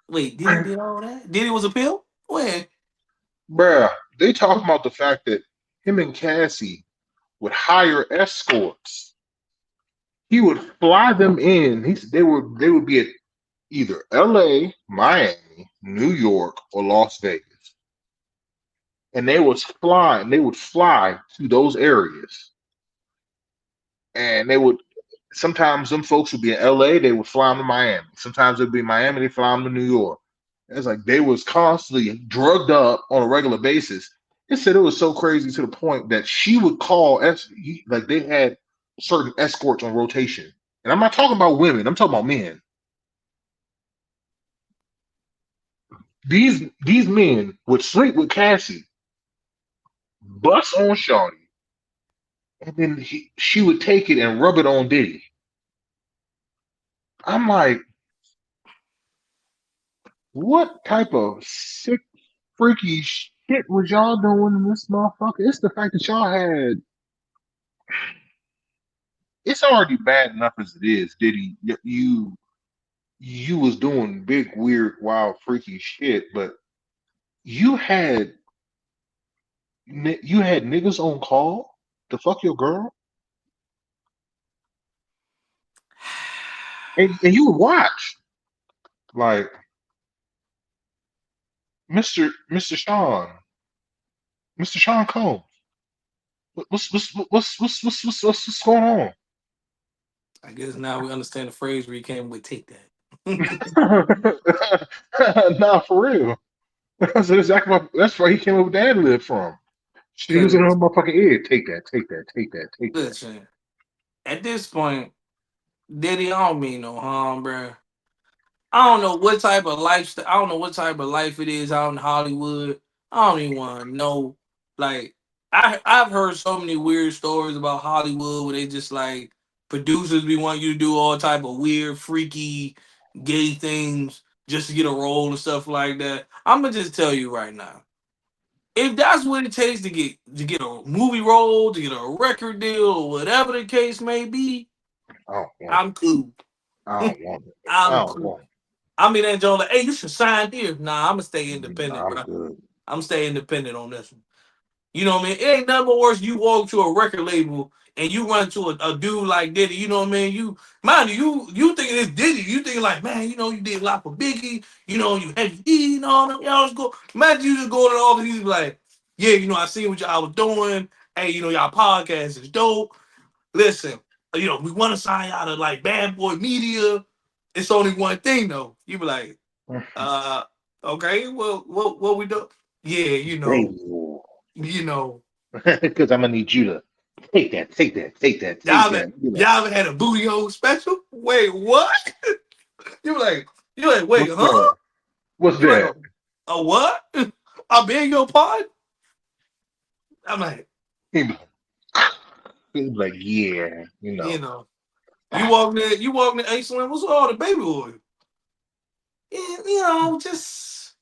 wait? Did he did all that? Did he was a pill? When? Bruh, they talking about the fact that him and Cassie would hire escorts. He would fly them in. They would be at either LA, Miami, New York, or Las Vegas. And they would fly to those areas. And they would sometimes them folks would be in LA, they would fly them to Miami. Sometimes it'd be Miami, they fly them to New York. It's like they was constantly drugged up on a regular basis. It said it was so crazy to the point that she would call like they had certain escorts on rotation. And I'm not talking about women, I'm talking about men. These men would sleep with Cassie, bust on Shawty, and then she would take it and rub it on Diddy. I'm like, what type of sick, freaky shit was y'all doing in this motherfucker? It's the fact that y'all had. It's already bad enough as it is, Diddy. You was doing big, weird, wild, freaky shit, but you had you had niggas on call to fuck your girl, and you would watch like Mister Sean, Mister Sean Combs. What's going I guess now we understand the phrase where he came with take that. on? Nah, for real. That's exactly that's where he came up with the ad lib from. She was in her Cause motherfucking ear. Take that, take that, take that, take that. listen, at this point, Diddy, I don't mean no harm, bruh. I don't know what type of lifestyle. I don't know what type of life it is out in Hollywood. I don't even want to know. Like I've heard so many weird stories about Hollywood where they just like producers be wanting you to do all type of weird, freaky, gay things just to get a role and stuff like that. I'm gonna just tell you right now. If that's what it takes to get a movie role, to get a record deal, or whatever the case may be, I don't want I'm it. cool. I don't want it. I I'm don't cool. want I mean, that Joe like, hey, you should sign here. Nah, I'm gonna stay it. independent, Nah, I'm bro. good. I'm staying independent on this one. You know what I mean? It ain't nothing but worse. You walk to a record label and you run to a dude like Diddy. You know what I mean? You mind you thinking it's Diddy. You thinking like, man, you did a lot for Biggie. You Heavy D and all that. Y'all just go. Imagine you just go to the office. He's like, yeah, I seen what y'all was doing. Hey, y'all podcast is dope. Listen, we want to sign y'all to like Bad Boy Media. It's only one thing though. You be like, uh, okay, well, what we do? Yeah, Baby, war. you know, Because I'm gonna need you to take that, take that, take that, take y'all that. Be like, y'all ever had a booty hole special? Wait, what? You like, wait, what's huh? that? What's You like that? a what? I beg your pardon? I'm like, He be he be like, yeah, you know, you walk in Ace Slim, what's all the baby oil? Yeah, just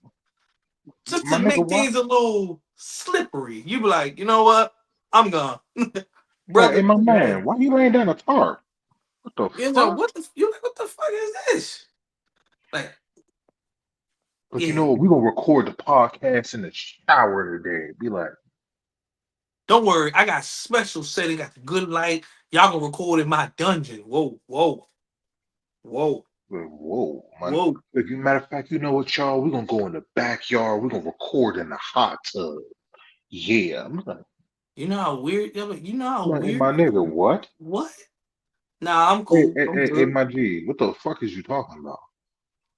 my to nigga, make why? things a little slippery. You be like, you know what? I'm gone, Hey, brother. my Man, man, why you laying down a tarp? What the fuck? what the fuck is this? Like, But you yeah, know what? We gonna record the podcast in the shower today. Be like, don't worry, I got special setting, got the good light. Y'all gonna record in my dungeon. Whoa, whoa, whoa, whoa, man. whoa. If you matter of fact, you know what, y'all? We're gonna go in the backyard. We're gonna record in the hot tub. Yeah. You know how weird? You know how Hey, weird? my nigga, what? What? Nah, I'm Hey, cool. hey, I'm hey, hey, good. my G, what the fuck is you talking about?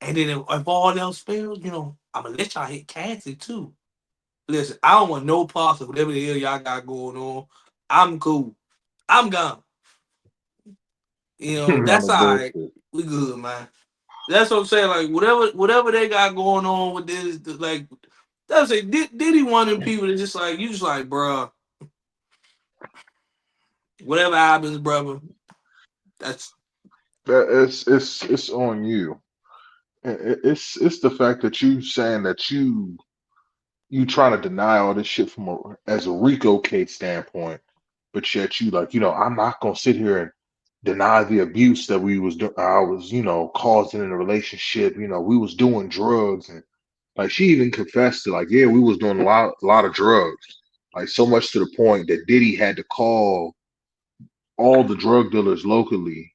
And then if all else fails, I'm gonna let y'all hit Cassie too. Listen, I don't want no parts of whatever the hell y'all got going on. I'm cool. I'm gone. On That's the all right. bullshit. We good, man. That's what I'm saying. Like whatever they got going on with this, like that's it. Diddy one of them people that just like you, just like, bruh, whatever happens, brother. That's It's on you. It's the fact that you saying that you you trying to deny all this shit from as a Rico case standpoint, but yet you like, I'm not gonna sit here and deny the abuse that I was, causing in a relationship. We was doing drugs, and like she even confessed to like, yeah, we was doing a lot of drugs, like so much to the point that Diddy had to call all the drug dealers locally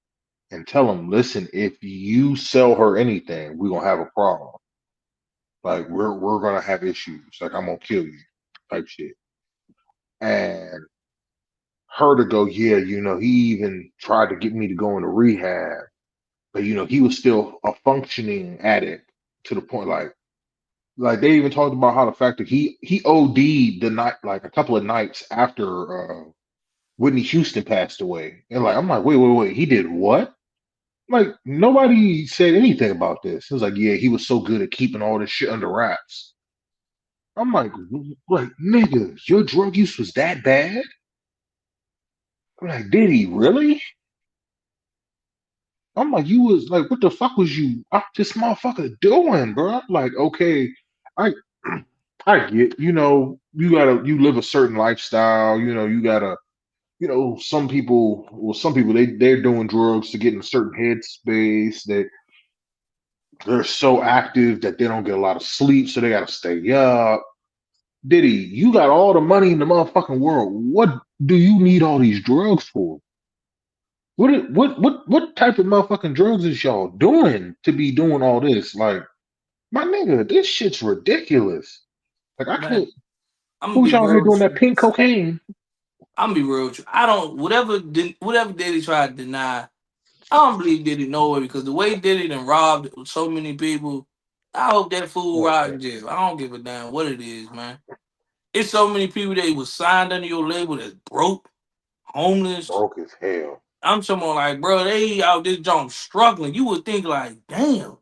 and tell them, listen, if you sell her anything, we're gonna have a problem. Like we're gonna have issues. Like I'm gonna kill you, type shit. And her to go, yeah, he even tried to get me to go into rehab, but he was still a functioning addict to the point like they even talked about how the fact that he OD'd the night like a couple of nights after Whitney Houston passed away. And like I'm like, wait, he did what? Like nobody said anything about this. It was like, yeah, he was so good at keeping all this shit under wraps. I'm like, nigga, your drug use was that bad? I'm like, did he really? I'm like, you was like, what the fuck was you up this motherfucker doing, bro? I'm like, okay, I I get, you live a certain lifestyle, you gotta, some people they're doing drugs to get in a certain headspace that they're so active that they don't get a lot of sleep, so they gotta stay up. Diddy, you got all the money in the motherfucking world. What do you need all these drugs for? What type of motherfucking drugs is y'all doing to be doing all this? Like, my nigga, this shit's ridiculous. Like, I Man, can't. I'm gonna Who's be y'all here real doing with that you. pink cocaine? I'm gonna be real with you. I don't whatever Diddy tried to deny. I don't believe Diddy nowhere because the way Diddy done robbed so many people. I hope that fool rot Okay, in jail. I don't give a damn what it is, man. It's so many people that was signed under your label that's broke, homeless. broke as hell. I'm someone like, bro, they out this junk struggling. You would think like, damn.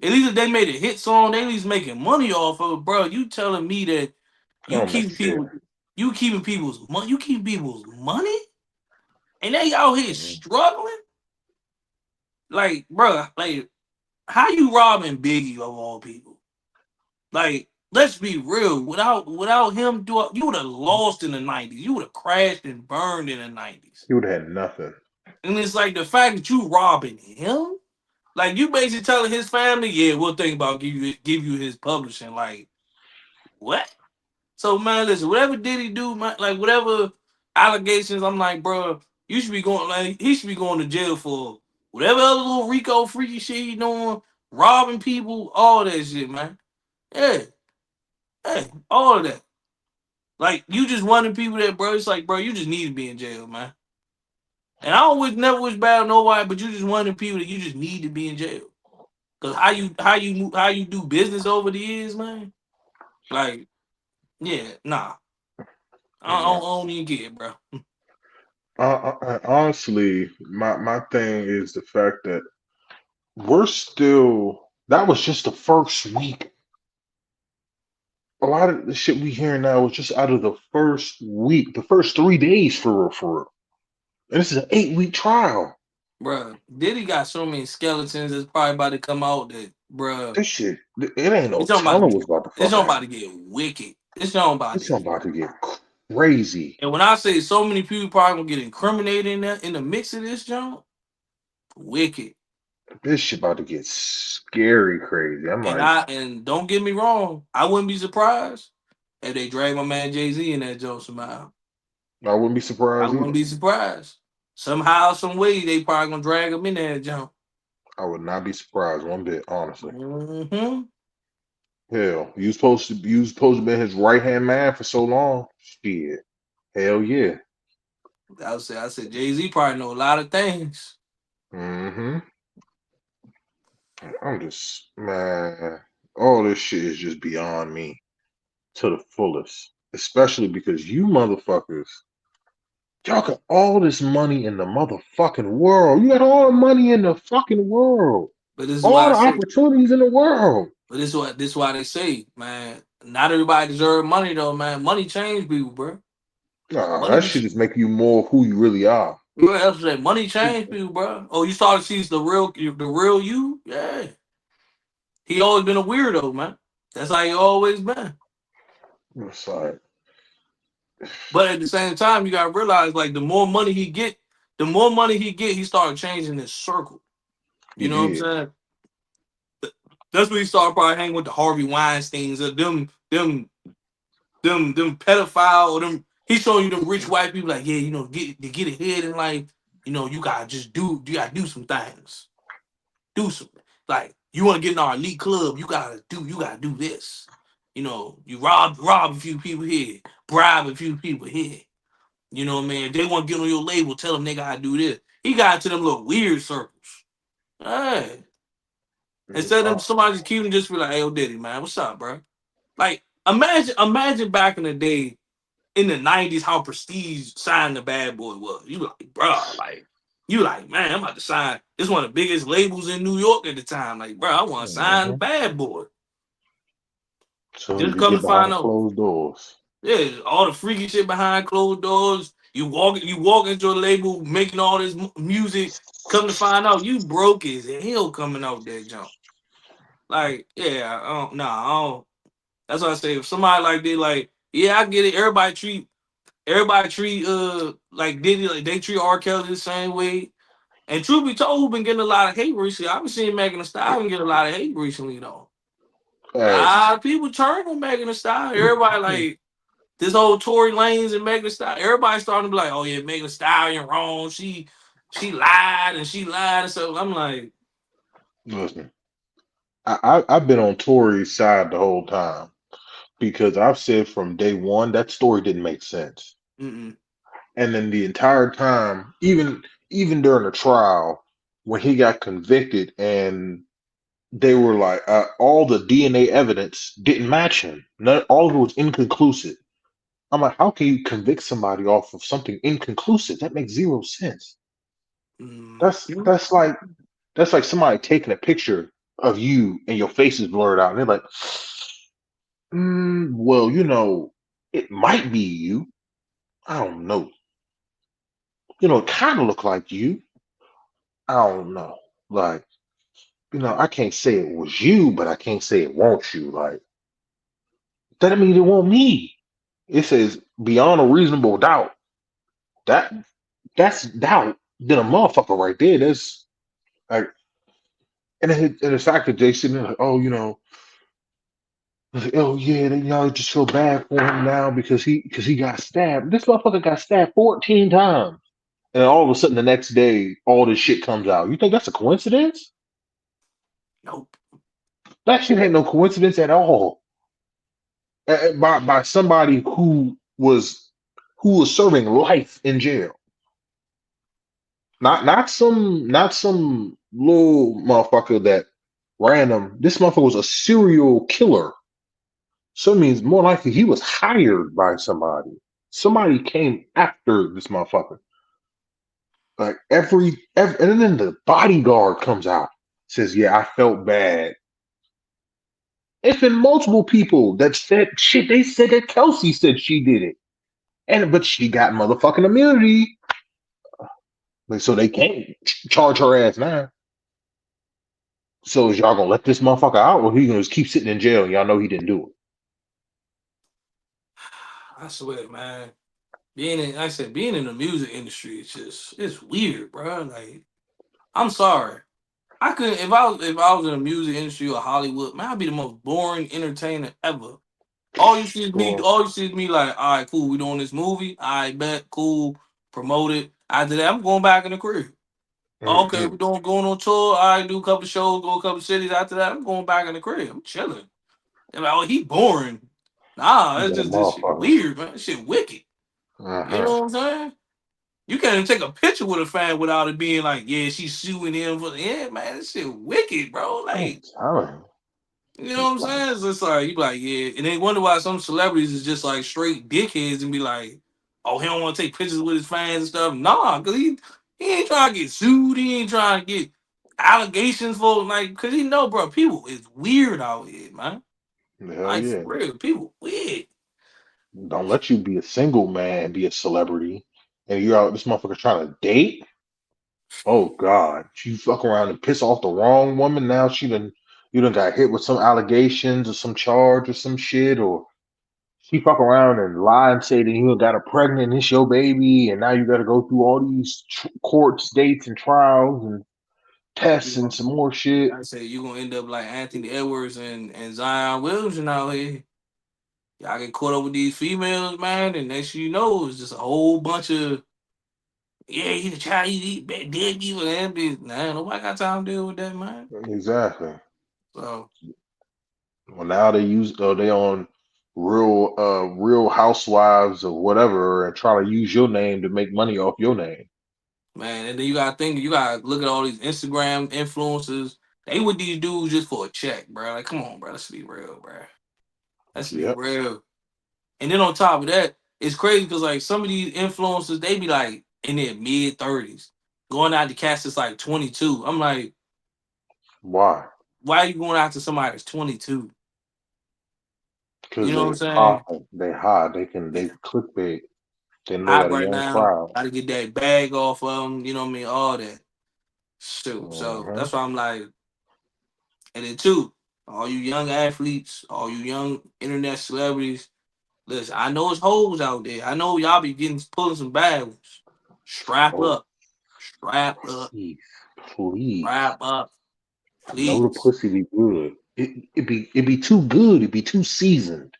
At least if they made a hit song, they at least making money off of it, bro. You telling me that you Oh my keeping shit. people, you keeping people's money, you keeping people's money, and they out here Mhm. struggling? Like, bro, like how you robbing Biggie of all people? Like, let's be real. Without him, you would have lost in the '90s. You would have crashed and burned in the '90s. He would have had nothing. And it's like the fact that you robbing him, like you basically telling his family, yeah, we'll think about give you his publishing. Like what? So man, listen, whatever did he do, man, like whatever allegations, I'm like, bro, you should be going like he should be going to jail for whatever other little Rico freaky shit he doing, robbing people, all that shit, man. Yeah, hey, all of that. Like you just wanting people that, bro. It's like, bro, you just need to be in jail, man. And I always never wish bad on nobody, but you just wanting people that you just need to be in jail. Cause how you do business over the years, man. Like, yeah, nah, I don't even get it, bro. Honestly, my thing is the fact that we're still. That was just the first week. A lot of the shit we hearing now is just out of the first week, the first 3 days for real, for real. And this is an 8-week trial. Bro, Diddy got so many skeletons that's probably about to come out that, bro, This shit, it ain't no it's not about to telling get, what's about to it's fucking not about to happen. get wicked. It's not about to It's get, about to get crazy. and when I say so many people probably gonna get incriminated in the mix of this junk, wicked. This shit about to get scary crazy. I'm like, And don't get me wrong, I wouldn't be surprised if they drag my man Jay Z in that joke somehow. I wouldn't be I surprised wouldn't either. be surprised. Somehow, some way, they probably gonna drag him in that junk. I would not be surprised one bit, honestly. Mm-hmm. Hell, you supposed to be his right hand man for so long. Shit. Hell yeah. I said Jay Z probably know a lot of things. Hmm. I'm just man. All this shit is just beyond me to the fullest. Especially because you motherfuckers, y'all got all this money in the motherfucking world. You got all the money in the fucking world. But this is why All I the say. opportunities in the world. But this why they say, man. Not everybody deserve money though, man. Money change people, bro. Nah, Money that be. shit just make you more who you really are. What else say? Money change people, bro. Oh, you started to see the real you. Yeah, he always been a weirdo, man. That's how he always been. It's like But at the same time, you gotta realize like the more money he get, he started changing his circle. he You know what I'm did. saying? That's when he started probably hanging with the Harvey Weinsteins or them pedophile or them. He's showing you them rich white people like, yeah, you know, get to get ahead in life. You know, you gotta do some things. Do some like you want to get in our elite club, you gotta do this. You know, you rob a few people here, bribe a few people here. You know what I mean? If they want to get on your label, tell them they gotta do this. He got into them little weird circles. Hey, instead of them somebody just keeping just be like, hey, yo, Diddy, man, what's up, bro? Like, imagine back in the day in the '90s how prestige signing the Bad Boy was. You like, bro, like you like, man, I'm about to sign. It's one of the biggest labels in New York at the time. Like, bro, I want to sign the Mhm. Bad Boy. So Just you come get to behind find the out, closed doors. yeah, all the freaky shit behind closed doors. You walk into a label making all this music. Come to find out, you broke as hell coming out that jump. Like, yeah, I don't, nah, I don't. That's why I say if somebody like they like, yeah, I get it. Everybody treat like Diddy like they treat R. Kelly the same way. And truth be told, who been getting a lot of hate recently? I've been seeing Megan Thee Stallion get a lot of hate recently though. A Facts. lot of people turn on Megan Thee Stallion. Everybody like this whole Tory Lanez and Megan Thee Stallion. Everybody starting to be like, oh yeah, Megan Thee Stallion wrong. She lied and she lied and so I'm like, Listen, I've been on Tory's side the whole time because I've said from day one that story didn't make sense. mm-mm, And then the entire time, even during the trial, when he got convicted and they were like all the DNA evidence didn't match him. None, all of it was inconclusive. I'm like, how can you convict somebody off of something inconclusive? That makes zero sense. mm-mm. That's like somebody taking a picture of you and your face is blurred out, and they're like, well, it might be you. I don't know. It kind of look like you. I don't know. Like, I can't say it was you, but I can't say it won't you. Like, that doesn't mean it won't me. It says beyond a reasonable doubt. That that's doubt. Then a motherfucker right there. That's like, and the fact that they sitting there like, oh, like, oh yeah, they, just feel bad for him now because he got stabbed. This motherfucker got stabbed 14 times, and then all of a sudden the next day, all this shit comes out. You think that's a coincidence? Nope. That shit ain't no coincidence at all. By somebody who was serving life in jail. Not some little motherfucker that random. This motherfucker was a serial killer. So it means more likely he was hired by somebody. Somebody came after this motherfucker. Like and then the bodyguard comes out, says, "Yeah, I felt bad." It's been multiple people that said shit. They said that Kelsey said she did it, but she got motherfucking immunity, like, so they can't charge her ass now. So is y'all gonna let this motherfucker out, or he gonna just keep sitting in jail and y'all know he didn't do I swear, man. Like I said, being in the music industry, it's weird, bro. Like, I'm sorry. I couldn't if I was in the music industry or Hollywood, man, I'd be the most boring entertainer ever. it? All you see is me like, all right, cool, we doing this movie. I bet, cool, promote it. After that, I'm going back in the crib. Okay, Hmm. we doing going on tour. I do a couple shows, go a couple cities. After that, I'm going back in the crib. I'm chilling. They're like, oh, he boring. Nah, You it's got a just this shit motherfucker. weird, man. This shit wicked. You Uh-huh. know what I'm saying? You can't even take a picture with a fan without it being like, yeah, she's suing him for yeah, man, this shit wicked, bro. I'm Like, telling you know you. what I'm saying? It's just like you be like, yeah, and they wonder why some celebrities is just like straight dickheads and be like, oh, he don't want to take pictures with his fans and stuff. Nah, cause he ain't trying to get sued. He ain't trying to get allegations for like, cause he know, bro, people is weird out here, man. Hell Like for yeah. real, people weird. Don't let you be a single man and be a celebrity. And you're out this motherfucker trying to date. Oh God. You fuck around and piss off the wrong woman. Now you done got hit with some allegations or some charge or some shit, or she fuck around and lie and say that you got her pregnant, and it's your baby, and now you got to go through all these courts, dates, and trials and tests You and know, some more shit. I say you gonna end up like Anthony Edwards and Zion Williamson out here. Y'all get caught up with these females, man, and next thing you know, it's just a whole bunch of yeah, he the child, he dead evil and bitch. Nah, nobody got time to deal with that, man. Exactly. So Well, now they use they on Real Housewives or whatever, and try to use your name to make money off your name. man, and then you gotta think, you gotta look at all these Instagram influencers. They with these dudes just for a check, bro. Like, come on, bro. Let's be real, bro. Let's be Yep. real. And then on top of that, it's crazy because like some of these influencers, they be like in their mid 30s, going out to cast that's like 22. I'm like, Why? why are you going out to somebody that's 22? You Because know what I'm they saying? hot. They hot. They Yeah, clickbait. They know they hot got a right young now. crowd. Got to get that bag off of them. You know what I mean? All that. Shoot. So Hmm. that's why I'm like, and then two, all you young athletes, all you young internet celebrities, listen, I know it's hoes out there. I know y'all be getting pulling some bad ones. Strap Oh, up. Strap up. please, please. Strap up. Know the Please. pussy be good. It be too good. It be too seasoned.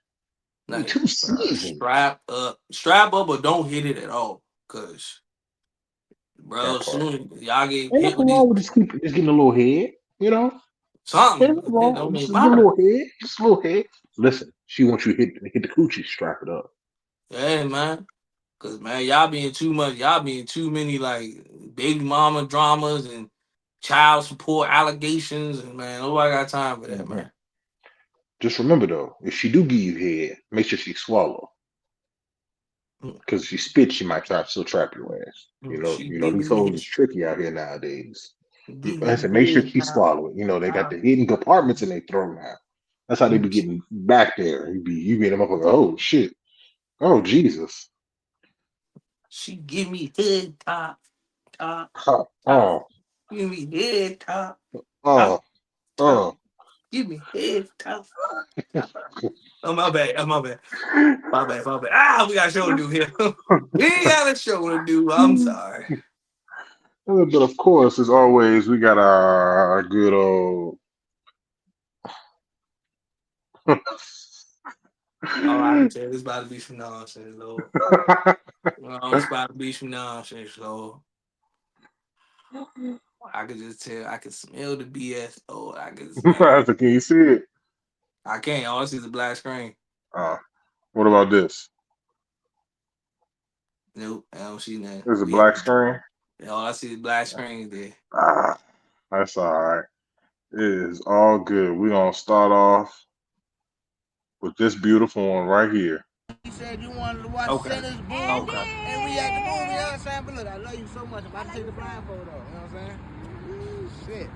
It be Like, too bro, seasoned. strap up. Strap up or don't hit it at all. Cause bro, That part. soon y'all get Ain't hit nothing with these wrong with just getting a little head. You know, ain't something, nothing it wrong. don't Just even get a matter. little head. Just a little head. Listen, she wants you to hit the coochie, strap it up. Yeah, man. Cause man, y'all being too much, y'all being too many like baby mama dramas and child support allegations, and man, nobody got time for that, Hmm. man. Just remember though, if she do give you head, make sure she swallow. Mm, Because if she spits, she might try to still trap your ass. She These giving me hoes is his, tricky out here nowadays. give I me said, make sure head she top, swallow it. They got top. the hidden compartments in their throat now. That's how they be Mm, getting back there. You be them up like, oh shit, oh Jesus, she give me head top, top, huh, top. Give me head top, top, uh, top. uh. Give me head top, top. Oh my bad, oh my bad, my bad, my bad. Ah, we got a show to do here. We got a show to do. I'm sorry. But of course, as always, we got our good old. Oh, I can tell this about to be some nonsense, Lord. Oh, it's about to be some nonsense, Lord. I could just tell. I can smell the BS. Oh, I can smell. Can you see it? I can't. All I see is a black screen. Uh, what about this? Nope, I don't see nothing. There's a We have black screen. all I see is black screen there. Ah, that's all right. It is all good. We're gonna start off with this beautiful one right here. You said you wanted to watch Okay. Sinners Boom, Okay. and we at the movie, you know what I'm saying? But look, I love you so much. I'm about to take the blindfold off, you know what I'm saying? Ooh, shit.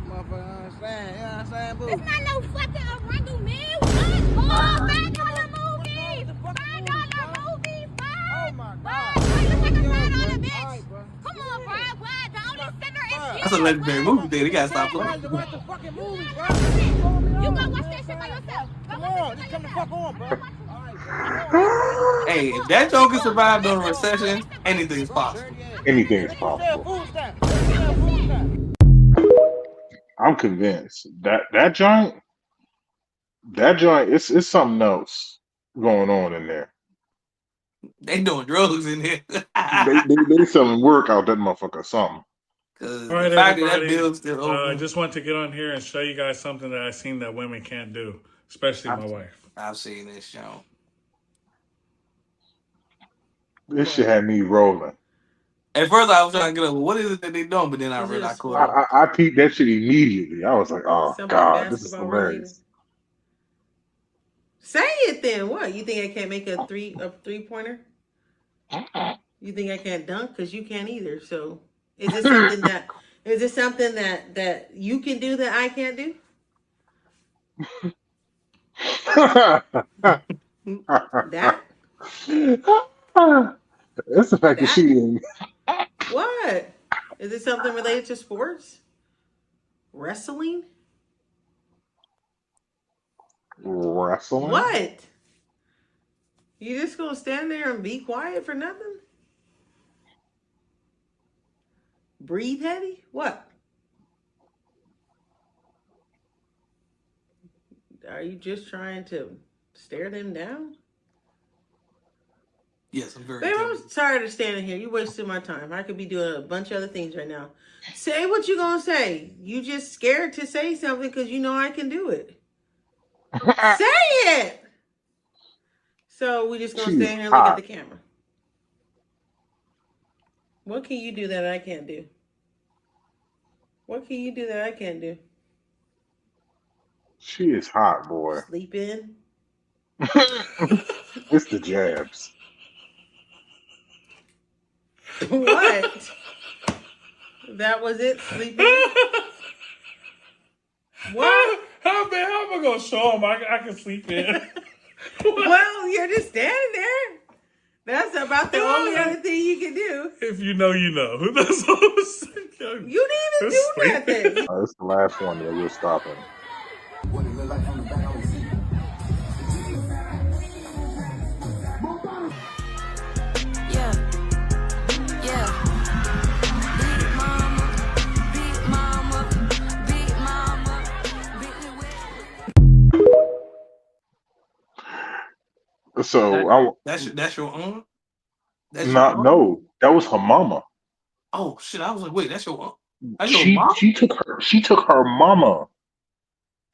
Motherfucker, understand, you know what I'm saying? Boo. It's not no fucking Arundel, man. What? Oh, $5 movies. $5 movies, bro. Oh my God. Bro, you like a $5 bitch. Come on, bro. What? The only sinner is That's a you. legendary movie there. They gotta stop Watch playing. the fucking movie, bro. You go watch that shit by yourself. Come on, just come the fuck on, bro. Alright, bro. Come on. Hey, if that Joker survived during a recession, anything's possible. Anything is possible. I'm convinced that joint, it's something else going on in there. They doing drugs in here. They selling work out that motherfucker or something. All Cause the right, fact that that everybody. bill's still I open, just want to get on here and show you guys something that I've seen that women can't do, especially I've, my wife. I've seen this show. This shit had me rolling. At first, I was trying to get up. What is it that they doing? But then I Is it a realized I caught I, sport? on. I, I peeped that shit immediately. I was like, oh Something God, this is basketball related? hilarious. Say it then. What? You think I can't make a three pointer? You think I can't dunk? Because you can't either. So is this something that that you can do that I can't do? That That's the fact that she that didn't what? Is it something related to sports? Wrestling? wrestling. What? You just gonna stand there and be quiet for nothing? Breathe heavy? What? Are you just trying to stare them down? Yes, I'm very Babe, I'm intelligent. tired of standing here. You wasting my time. I could be doing a bunch of other things right now. Say what you gonna say. You just scared to say something because you know I can do it. Say it. So we just gonna She's stand here and look at hot. the camera. What can you do that I can't do? What can you do that I can't do? She is hot, boy. Sleep in? It's the jabs. What? That was it? Sleep in? What? How am I gonna show him I can sleep in? Well, you're just standing there. That's about the only other thing you can do. If you know, you know. That's all I'm saying. You didn't even Just do sleeping. nothing. It's the last one that we're stopping. Yeah, yeah. Big mama, big mama, big mama, big So That I that's your aunt? That's your not mom? no, that was her mama. Oh shit! I was like, wait, that's your aunt? That's your She mom? she took her mama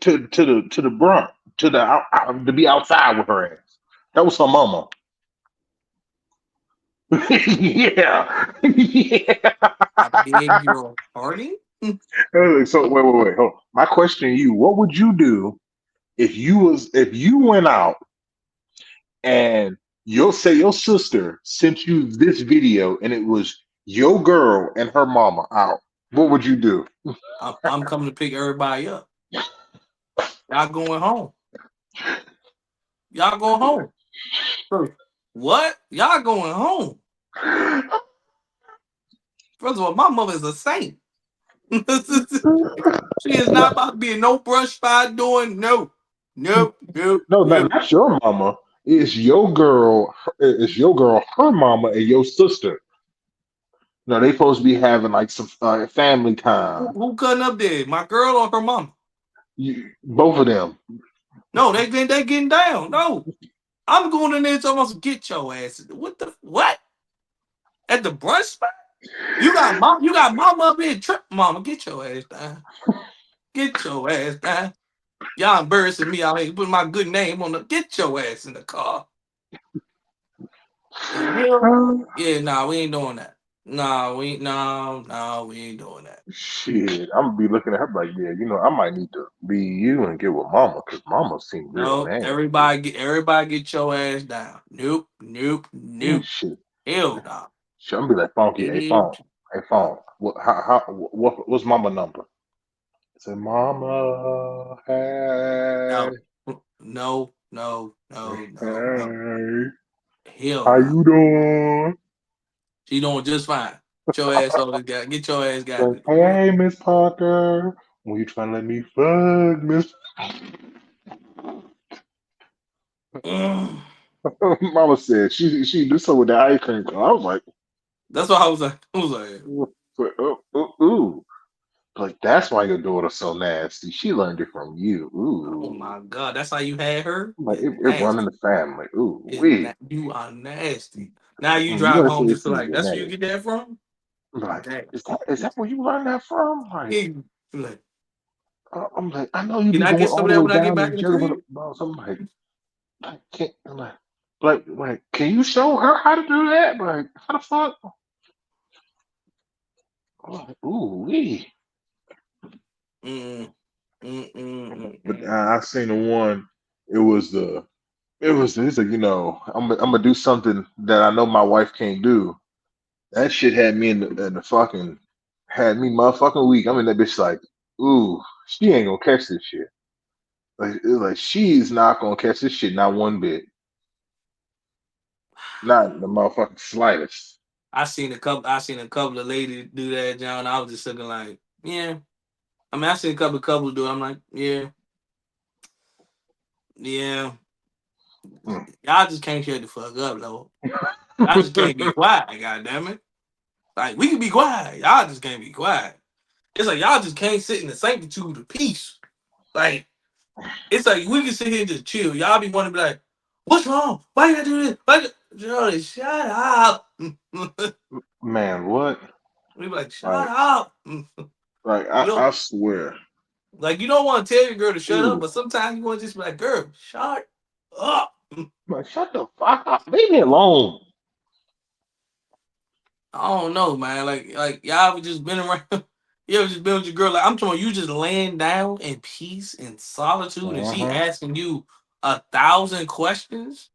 to the brunt to be outside with her ass. That was her mama. Yeah, yeah. I beg your pardon? So wait. Hold on. My question to you: what would you do if you went out and you'll say your sister sent you this video and it was your girl and her mama out? What would you do? I'm coming to pick everybody up. Y'all going home. Y'all going home. First, what? Y'all going home. First of all, my mother is a saint. She is not No, about to be in no brush fire doing no. Nope, nope, no, nope. not your mama. It's your girl. It's your girl, her mama, and your sister. No, they supposed to be having like some family time. Who cutting up there? My girl or her mama? Both of them. No, they getting down. No. I'm going in there talking about get your ass. What the what? At the brunch spot? You got mama up here trip mama. Get your ass down. Get your ass down. Y'all embarrassing me out here. Put my good name on the get your ass in the car. The hell? Yeah, nah, we ain't doing that. We ain't doing that. Shit, I'm gonna be looking at her like, yeah, I might need to leave you and get with mama because mama seemed real No, nasty. everybody get your ass down. Nope, nope, Yeah, nope. shit. Hell no. Shit, I'm gonna be like, Funky, hey, phone. Hey, phone. What's mama number? I said, Mama, hey, No, no, no, no, no, no. hey, Hell how no. you doing? She doing just fine. Get your ass over there. Get your ass got Like, it. hey, Miss Parker, when you trying to let me fuck, Miss? Mm. Mama said she do something with the ice cream. I was like, That's what I was like. I was like, ooh. Like, that's why your daughter's so nasty. She learned it from you. oh Ooh. my god, that's how you had her. Like, You it run in nasty. the family. Ooh, wee. You are nasty. Now you You drive gotta say home it's just some like that's where you genetic. get that from. I'm like, Damn. is that where you learned that from? Like, You like, I'm like, I know you can be I going get some all of the that way when I get down to back in the crib? Jerry, but I'm like, can't, I'm like, can you show her how to do that? Like, how the fuck? I'm like, ooh, wee. Mm, But mm. I seen the one. It was the. It's like, I'm gonna do something that I know my wife can't do. That shit had me in the fucking had me motherfucking weak. I'm in that bitch like, ooh, she ain't gonna catch this shit. Like she's not gonna catch this shit, not one bit, not the motherfucking slightest. I seen a couple of ladies do that, John. I was just looking like, yeah. I mean, I seen a couple of couples do it. I'm like, yeah, yeah, Mm. Y'all just can't shut the fuck up, though. Y'all just can't be quiet. God damn it! Like we can be quiet, y'all just can't be quiet. It's like y'all just can't sit in the sanctitude of peace. Like it's like we can sit here and just chill. Y'all be wanting to be like, "What's wrong? Why you gotta do this? Why?" Jody, shut up. We Man, what? be like, "Shut Like, up." like You know, I swear. like you don't want to tell your girl to shut up, Ooh. but sometimes you want to just be like, "Girl, shut up." Like, shut the fuck up. Leave me alone. I don't know, man. Like y'all ever just been around. You ever just been with your girl? Like I'm talking, about you just laying down in peace and solitude, and she Uh-huh. asking you 1,000 questions.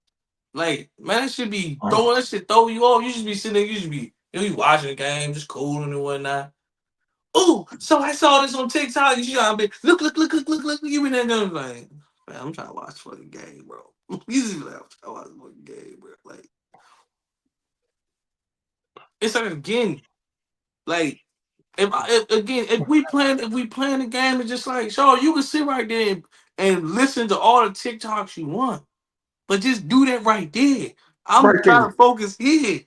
Like man, that should be throwing that shit throw you off. You should be sitting there. You should be you watching the game, just cooling and whatnot. Oh, so I saw this on TikTok. You gotta be look. You been there going like, man, I'm trying to watch fucking game, bro. You just be like, I'm trying to watch fucking game, bro. Like it's like again, like if we playing the game, it's just like sure you can sit right there and listen to all the TikToks you want, but just do that right there. I'm Right trying there. to focus here.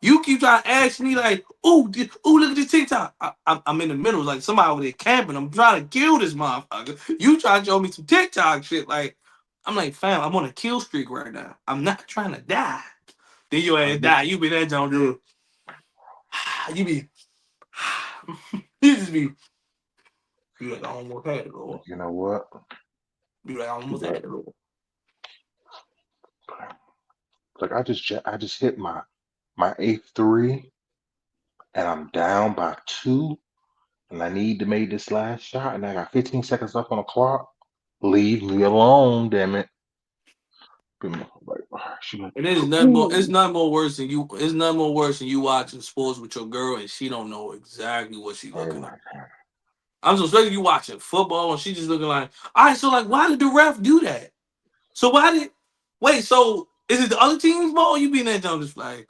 You keep trying to ask me like, oh, look at this TikTok. I'm in the middle, like somebody over there camping. I'm trying to kill this motherfucker. You trying to show me some TikTok shit? Like, I'm like, fam, I'm on a kill streak right now. I'm not trying to die. Then you I ain't get, die. You be that don't do. You be, you just be like, I almost had it, Lord. you know what? Be like, I almost had Like, it, Lord. like I just hit my eighth three, and I'm down by two, and I need to make this last shot, and I got 15 seconds left on the clock. Leave me alone, damn it. Like, she like, And there's nothing more. It's ooh, nothing more worse than you. It's nothing more worse than you watching sports with your girl and she don't know exactly what she oh looking my at. god. I'm so especially you watching football and she just looking like, all right, so like, why did the ref do that? So why did wait? So is it the other team's ball? Or you being that dumb just like,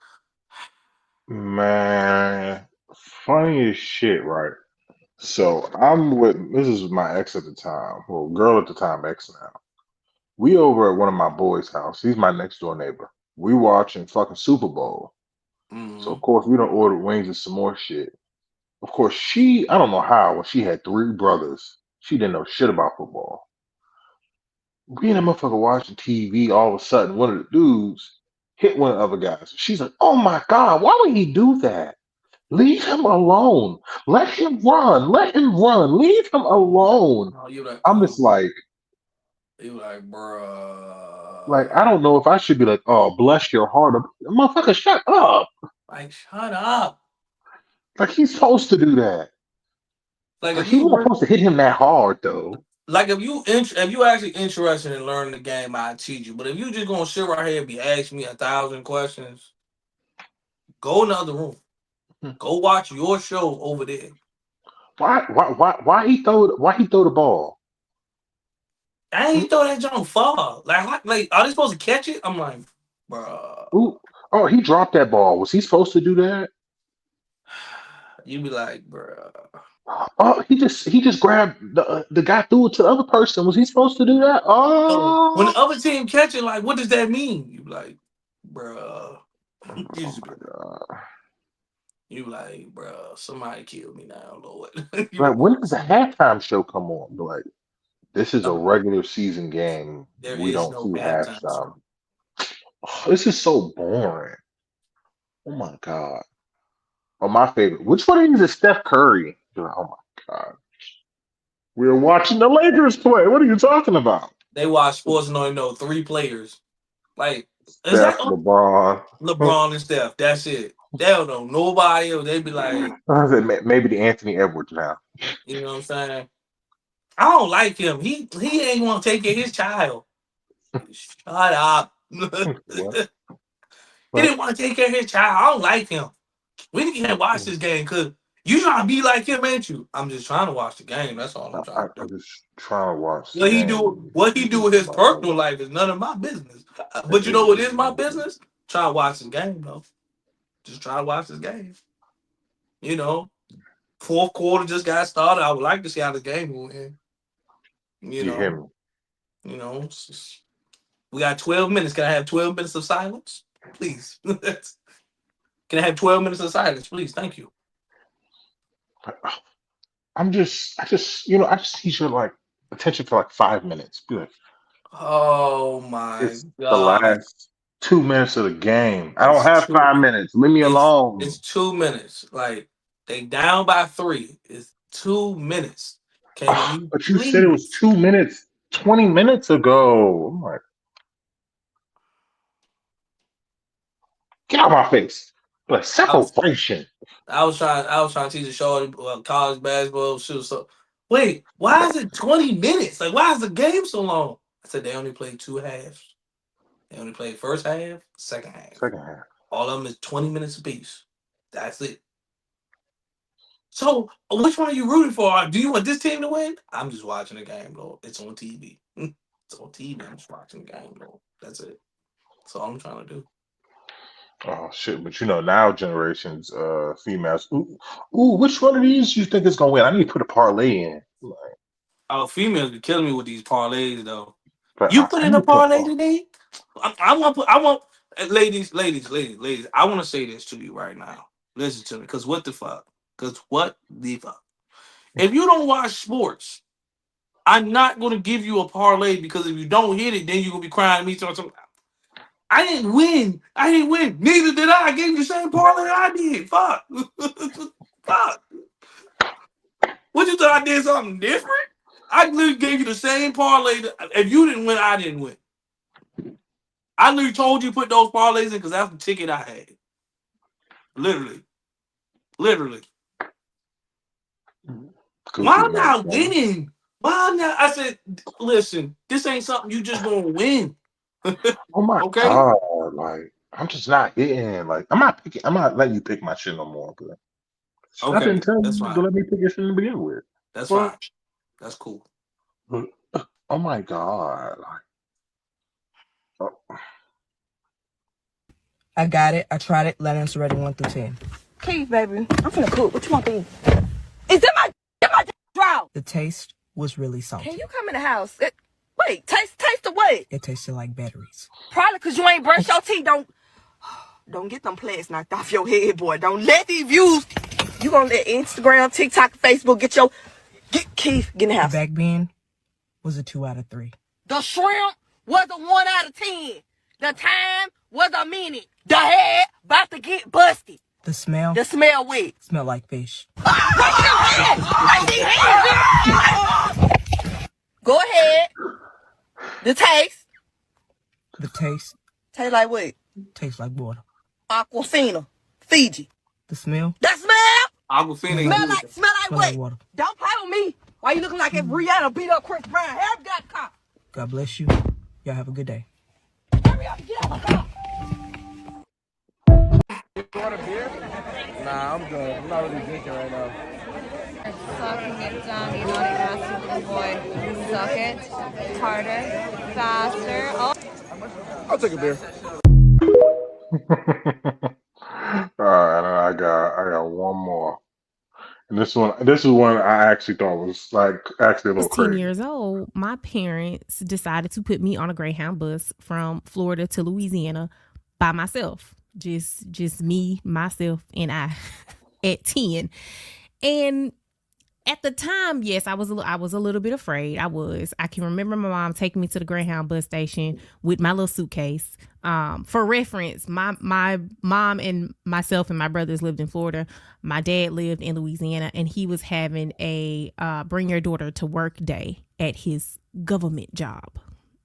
Man, funny as shit, right? So I'm with this is my ex at the time, well, girl at the time, ex now. We over at one of my boys' house. He's my next door neighbor. We watching fucking Super Bowl. So of mm, course we don't order wings and some more shit. Of course she, I don't know how, when she had three brothers, she didn't know shit about football. We and a motherfucker watching TV. All of a sudden, one of the dudes hit one of the other guys. She's like, "Oh my god, why would he do that? Leave him alone. Let him run. Let him run. Leave him alone." oh, you like, I'm just you like, like bruh, I don't know if I should be like, "Oh, bless your heart," or, motherfucker, shut up. like, shut up. Like he's supposed to do that. Like Like if he you wasn't supposed to hit him that hard though. like if you actually interested in learning the game, I teach you. But if you just gonna sit right here and be asking me 1,000 questions, go in the other room. Go watch your show over there. Why he throw the ball? I Mm, ain't throw that jump far. Like, are they supposed to catch it? I'm like, bruh. ooh, oh, he dropped that ball. Was he supposed to do that? You be like, bruh. Oh, he just grabbed the guy, threw it to the other person. Was he supposed to do that? So when Oh, the other team catch it, like, what does that mean? You be like, bruh. You oh just be my like, god! you be like, bruh, somebody kill me now, Lord. You Like be, when does the halftime show come on? Like this is a um, regular season game. there We is don't no see halftime halftime. show. Oh, this is so boring. Oh my god! Oh, my favorite. Which one of these is Steph Curry? You're like, oh my god! We're watching the Lakers play. What are you talking about? They watch sports and only know three players. Like, is that Steph, LeBron. LeBron and Steph? That's it. They don't know nobody else. They be like, I said maybe the Anthony Edwards now. you know what I'm saying? I don't like him. He ain't want to take care of his child. Shut up. What? He Like, didn't want to take care of his child. I don't like him. We can't watch this game because you trying to be like him, ain't you? I'm just trying to watch the game. That's all I'm trying to I'm do. just trying to watch the game. What he do Leave with me his alone. personal life is none of my business. But you know what is my Exactly. business? Try to watch this game though. Just try to watch this game. You know, fourth quarter just got started. I would like to see how the game will end. You You hear know, me? you know. It's just- We got 12 minutes. Can I have 12 minutes of silence, please? Can I have 12 minutes of silence, please? Thank you. I just need your like attention for like 5 minutes. Be like, Oh my it's the god. last 2 minutes of the game. I don't It's have two. 5 minutes. Leave me It's alone. 2 minutes. Like they down by three. It's 2 minutes. Can Ah, you but you said it was please? 2 minutes, 20 minutes ago. I'm like, get out of my face. Like I was separation. I was trying to teach a shorty college basketball shoot. So wait, why is it 20 minutes? Like why is the game so long? I said they only played two halves. They only played first half, second half. Second half. All of them is 20 minutes apiece. That's it. So which one are you rooting for? Do you want this team to win? I'm just watching the game, Lord. It's on TV. It's on TV. I'm just watching the game, Lord. That's it. That's all I'm trying to do. Oh shit! But now generations, females. Ooh, which one of these you think is gonna win? I need to put a parlay in. Oh, females be killing me with these parlays though. But You put I in need a to put parlay today? I want put. I want ladies. I want to say this to you right now. Listen to me, cause what the fuck? Cause what the fuck? If you don't watch sports, I'm not gonna give you a parlay because if you don't hit it, then you're gonna be crying to me. Something. I didn't win. I didn't win. Neither did I. I gave you the same parlay I did. Fuck. Fuck. What you thought I did something different? I literally gave you the same parlay. If you didn't win, I didn't win. I literally told you to put those parlays in because that's the ticket I had. Literally. Literally. go Why through the I'm match, not man. winning? Why I'm not? I said, listen, this ain't something you just gonna win. Oh my Okay? god! Like I'm just not hitting. Like I'm not picking. I'm not letting you pick my shit no more. But I Okay. didn't tell That's you to fine. let me pick your shit to begin with. That's Well, fine. That's cool. oh my god! Like, oh, I got it. I tried it. Letters ready 1 through 10. Keith, baby. I'm finna cook. What you want to eat? Is in my drawer. The taste was really salty. Can you come in the house? Wait, taste the what? It tasted like batteries. Probably because you ain't brushed your teeth. Don't get them plaques knocked off your head, boy. Don't let these views. You gonna let Instagram, TikTok, Facebook get Keith, get in the house. The back bin was a 2 out of 3. The shrimp was a 1 out of 10. The time was a minute. The head about to get busted. The smell? The smell wet. Smell like fish. Go ahead. The taste. The taste? Taste like what? Tastes like water. Aquafina. Fiji. The smell? The smell? Aquafina Smell good. like what? Water. Don't play with me. Why you looking like if Rihanna beat up Chris Brown? Help got caught. God bless you. Y'all have a good day. Hurry up, get out of my car. You want a beer? Nah, I'm good. I'm not really drinking right now. Sucking it down, you naughty bastard boy. Suck it harder, faster. Oh. I'll take a beer. all right, and I got one more. And this is one I actually thought was like actually a I was little 10 crazy. years old, my parents decided to put me on a Greyhound bus from Florida to Louisiana by myself. Just me, myself, and I at 10. And at the time, yes, I was a little bit afraid. I can remember my mom taking me to the Greyhound bus station with my little suitcase. For reference, my mom and myself and my brothers lived in Florida. My dad lived in Louisiana, and he was having a bring your daughter to work day at his government job.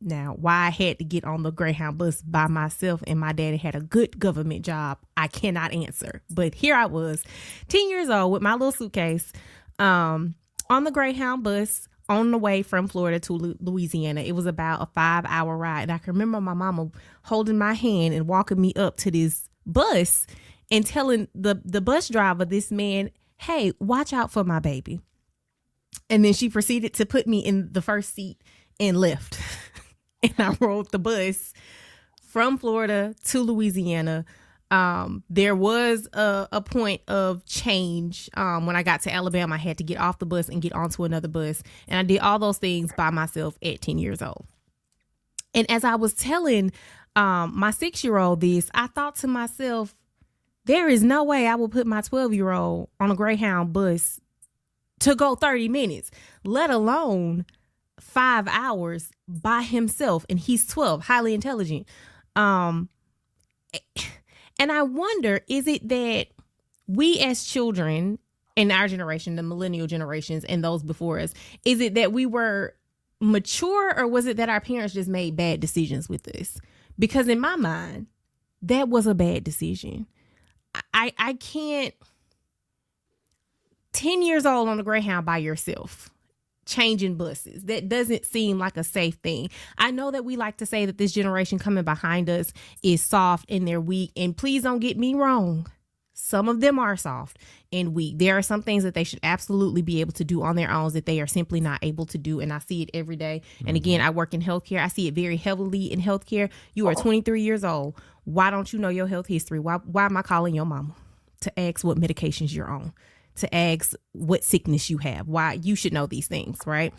Now, why I had to get on the Greyhound bus by myself and my daddy had a good government job, I cannot answer. But here I was, 10 years old with my little suitcase, on the Greyhound bus on the way from Florida to Louisiana. It was about a 5-hour ride. And I can remember my mama holding my hand and walking me up to this bus and telling the bus driver, this man, hey, watch out for my baby. And then she proceeded to put me in the first seat and left. And I rode the bus from Florida to Louisiana. There was a point of change. When I got to Alabama, I had to get off the bus and get onto another bus. And I did all those things by myself at 10 years old. And as I was telling my 6-year-old this, I thought to myself, there is no way I will put my 12-year-old on a Greyhound bus to go 30 minutes, let alone 5 hours by himself. And he's 12, highly intelligent. Um, and I wonder, is it that we as children in our generation, the millennial generations and those before us, is it that we were mature, or was it that our parents just made bad decisions with us? Because in my mind, that was a bad decision. I can't, 10 years old on the Greyhound by yourself, changing buses. That doesn't seem like a safe thing. I know that we like to say that this generation coming behind us is soft and they're weak. And please don't get me wrong. Some of them are soft and weak. There are some things that they should absolutely be able to do on their own that they are simply not able to do. And I see it every day. And again, I work in healthcare. I see it very heavily in healthcare. You are 23 years old. Why don't you know your health history? Why am I calling your mama to ask what medications you're on? To ask what sickness you have? Why? You should know these things, right?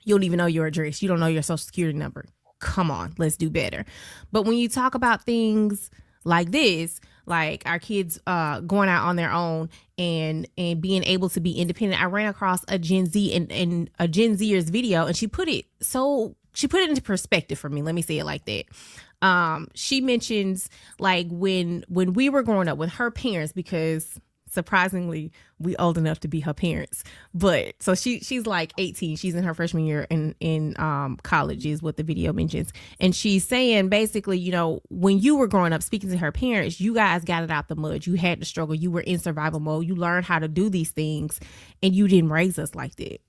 You don't even know your address. You don't know your social security number. Come on, let's do better. But when you talk about things like this, like our kids going out on their own and being able to be independent, I ran across a Gen Z and a Gen Zer's video, and she put it into perspective for me. Let me say it like that. She mentions like when we were growing up with her parents, because surprisingly, we old enough to be her parents. But so she's like 18. She's in her freshman year in college is what the video mentions. And she's saying basically, you know, when you were growing up, speaking to her parents, you guys got it out the mud. You had to struggle. You were in survival mode. You learned how to do these things, and you didn't raise us like that.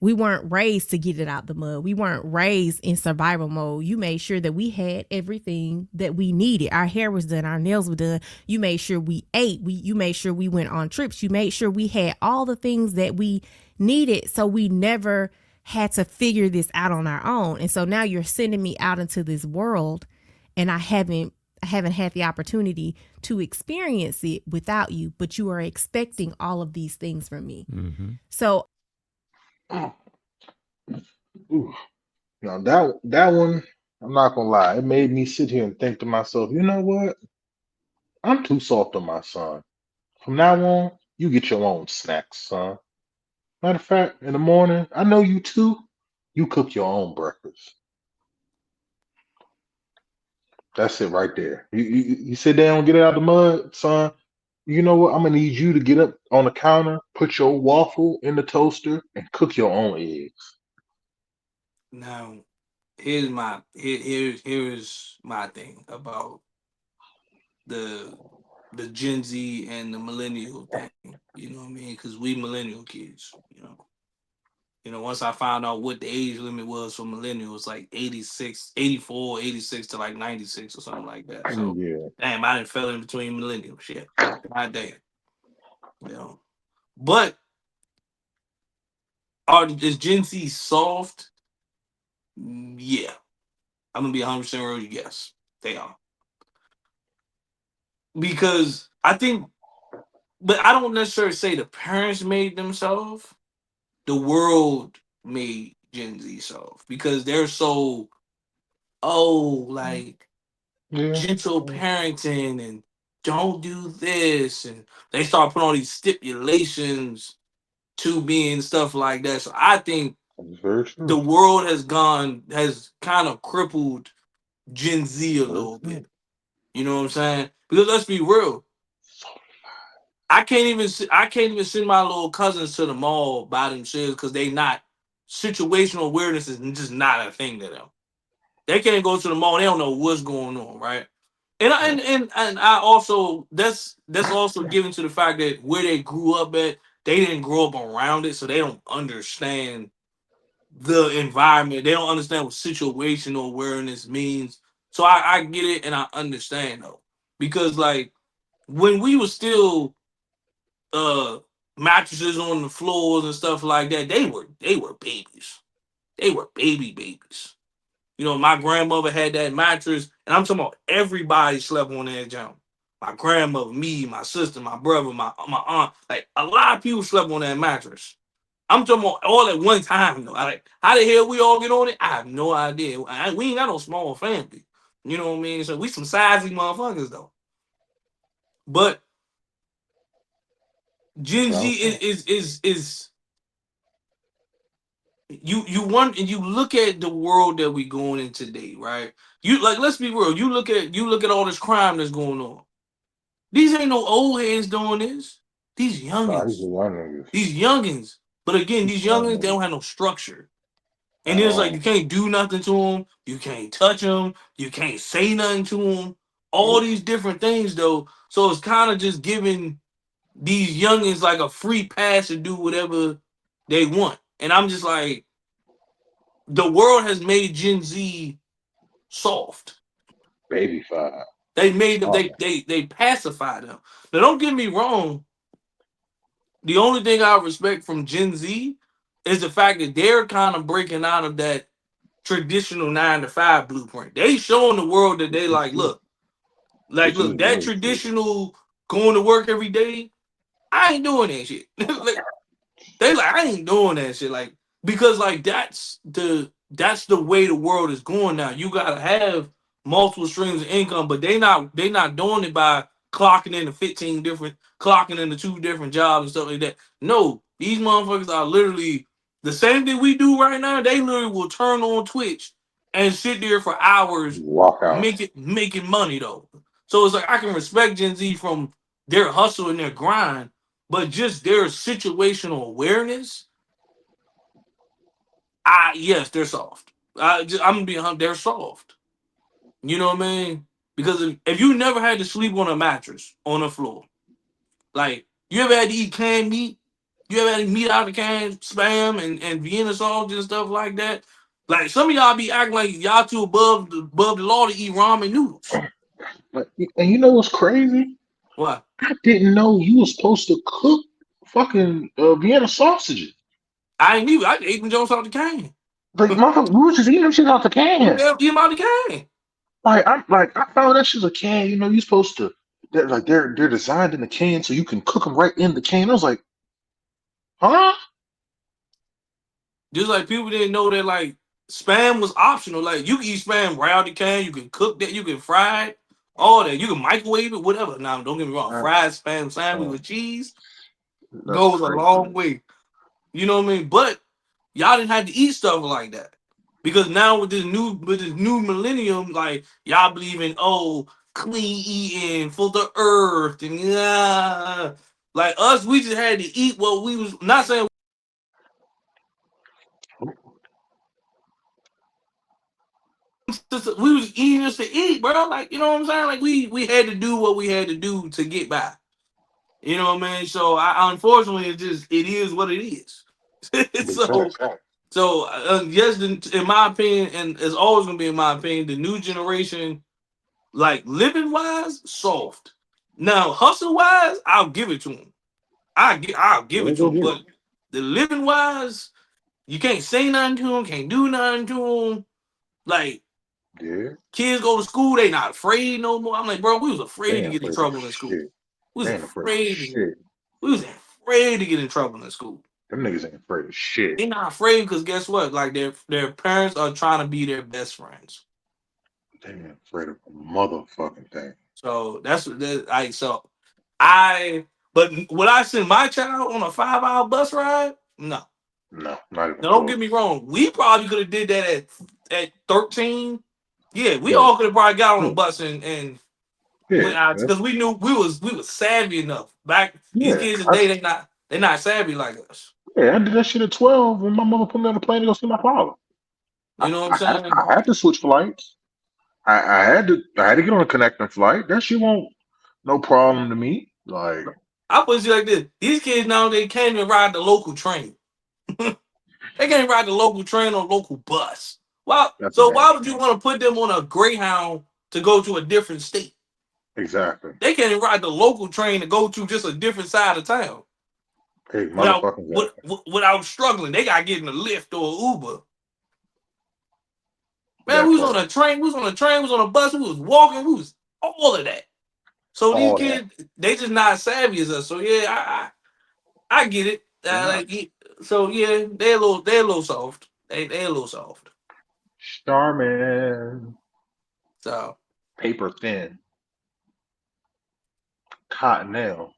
We weren't raised to get it out the mud. We weren't raised in survival mode. You made sure that we had everything that we needed. Our hair was done. Our nails were done. You made sure we ate. You made sure we went on trips. You made sure we had all the things that we needed. So we never had to figure this out on our own. And so now you're sending me out into this world, and I haven't had the opportunity to experience it without you, but you are expecting all of these things from me. So Ooh. Now that one, I'm not gonna lie, it made me sit here and think to myself, you know what? I'm too soft on my son. From now on, you get your own snacks, son. Matter of fact, in the morning, I know you too. You cook your own breakfast. That's it right there. You sit down, get it out of the mud, son. You know what? I'm gonna need you to get up on the counter, put your waffle in the toaster, and cook your own eggs. Now, here's my thing about the the Gen Z and the millennial thing. You know what I mean? Because we millennial kids. Once I found out what the age limit was for millennials, like 86, 84, 86 to like 96 or something like that. So, Yeah, damn, I didn't fell in between millennials. Shit. God damn. You know. But is Gen Z soft? Yeah. I'm going to be 100% real. Yes, they are. Because I think, but I don't necessarily say the parents made them soft. The world made Gen Z soft because they're so, like, yeah. gentle parenting and don't do this, and they start putting all these stipulations to being stuff like that. So I think That's very the true. world has kind of crippled Gen Z a Very little true. bit. You know what I'm saying? Because let's be real, I can't even send my little cousins to the mall by themselves because they not situational awareness is just not a thing to them. They can't go to the mall. They don't know what's going on, right? And I also that's also given to the fact that where they grew up at, they didn't grow up around it, so they don't understand the environment. They don't understand what situational awareness means. So I get it and I understand though. Because like when we were still uh mattresses on the floors and stuff like that, they were babies. They were babies. My grandmother had that mattress, and I'm talking about everybody slept on that jump. My grandmother, me, my sister, my brother, my aunt, like a lot of people slept on that mattress. I'm talking about all at one time though. Like how the hell we all get on it? I have no idea. We ain't got no small family. You know what I mean? So we some sizey motherfuckers though. But Gen That's what Z I'm saying. is you want and you look at the world that we going in today, right? You like let's be real. You look at all this crime that's going on. These ain't no old heads doing this. These Nah, these are youngins. young niggas. These youngins. But again, These these young youngins they niggas don't have no structure. And at it's like you all. can't do nothing to them. You can't touch them. You can't say nothing to them. All Nope. these different things though. So it's kind of just giving these youngins like a free pass to do whatever they want. And I'm just like, the world has made Gen Z soft. Baby five. They made them. Oh, They pacify them. Now, don't get me wrong. The only thing I respect from Gen Z is the fact that they're kind of breaking out of that traditional 9 to 5 blueprint. They showing the world that they which is like, true. like, Which look, is that very true. traditional going to work every day. I ain't doing that shit. Like, they like, I ain't doing that shit. Like, because like that's the way the world is going now. You gotta have multiple streams of income, but they not doing it by clocking into 15 different clocking into 2 different jobs and stuff like that. No, these motherfuckers are literally the same thing we do right now. They literally will turn on Twitch and sit there for hours Walk out. making money though. So it's like I can respect Gen Z from their hustle and their grind, but just their situational awareness, yes, they're soft. I'm gonna be honest, they're soft. You know what I mean? Because if you never had to sleep on a mattress on the floor, like you ever had to eat canned meat, you ever had to meat out of can, spam and Vienna sauce and stuff like that. Like some of y'all be acting like y'all too above the law to eat ramen noodles. But and you know what's crazy? What? I didn't know you was supposed to cook fucking Vienna sausages. I ain't even. I ate them Jones out the can. Like motherfucker, we was just eating them shit out the We can. eat them out the can. Like I found that shit's a can. You know, you're supposed to. They're designed in the can so you can cook them right in the can. I was like, huh? Just like people didn't know that like spam was optional. Like you can eat spam right out the can. You can cook that. You can fry it. All that. You can microwave it. Whatever. Now, don't get me wrong. Uh, Fried spam sandwich uh, with cheese that's goes a long crazy. way. You know what I mean? But y'all didn't have to eat stuff like that because now with this new millennium, like y'all believe in clean eating for the earth and like us, we just had to eat what we was not saying we was eating just to eat, bro. Like you know what I'm saying? Like we had to do what we had to do to get by. You know what I mean? So I unfortunately it is what it is. Big so facts. yes, in my opinion, and it's always gonna be in my opinion, the new generation, like living wise, soft. Now hustle wise, I'll give it to them. I'll give Yeah, it to go them. get it. But the living wise, you can't say nothing to them, can't do nothing to them. Like Yeah, kids go to school, they not afraid no more. I'm like, bro, we was they afraid to ain't get in afraid of trouble in school. shit. We was They ain't afraid of afraid. shit. We was afraid to get in trouble in school. Them niggas ain't afraid of shit. They're not afraid because guess what? Like their parents are trying to be their best friends. They ain't afraid of a motherfucking thing. So that's what I so I but would I send my child on a 5 hour bus ride? No. No, not even Now don't get close. me wrong. We probably could have did that at 13. Yeah, we Yeah, all could have probably got on yeah, the bus and went yeah. out That's because we knew we was savvy enough. Back these yeah. kids today, they not savvy like us. I did that shit at 12 when my mother put me on the plane to go see my father. You know what I'm saying? I had to switch flights. I had to get on a connecting flight. That shit won't no problem to me. Like I put it like this: these kids now they can't even ride the local train. They can't ride the local train or local bus. Well, that's a so damn why would you shame. want to put them on a Greyhound to go to a different state? Exactly. They can't even ride the local train to go to just a different side of town Hey, without motherfucking exactly. without struggling. They got to get in a Lyft or a Uber. Man, That we was on part. a train, we was on a train, we was on a bus, we was walking, we was all of that. So these All that. kids, they just not savvy as us. So yeah, I get it. They're not. Like So yeah, they're a little soft. They a little soft. Starman, So paper thin, cottonelle,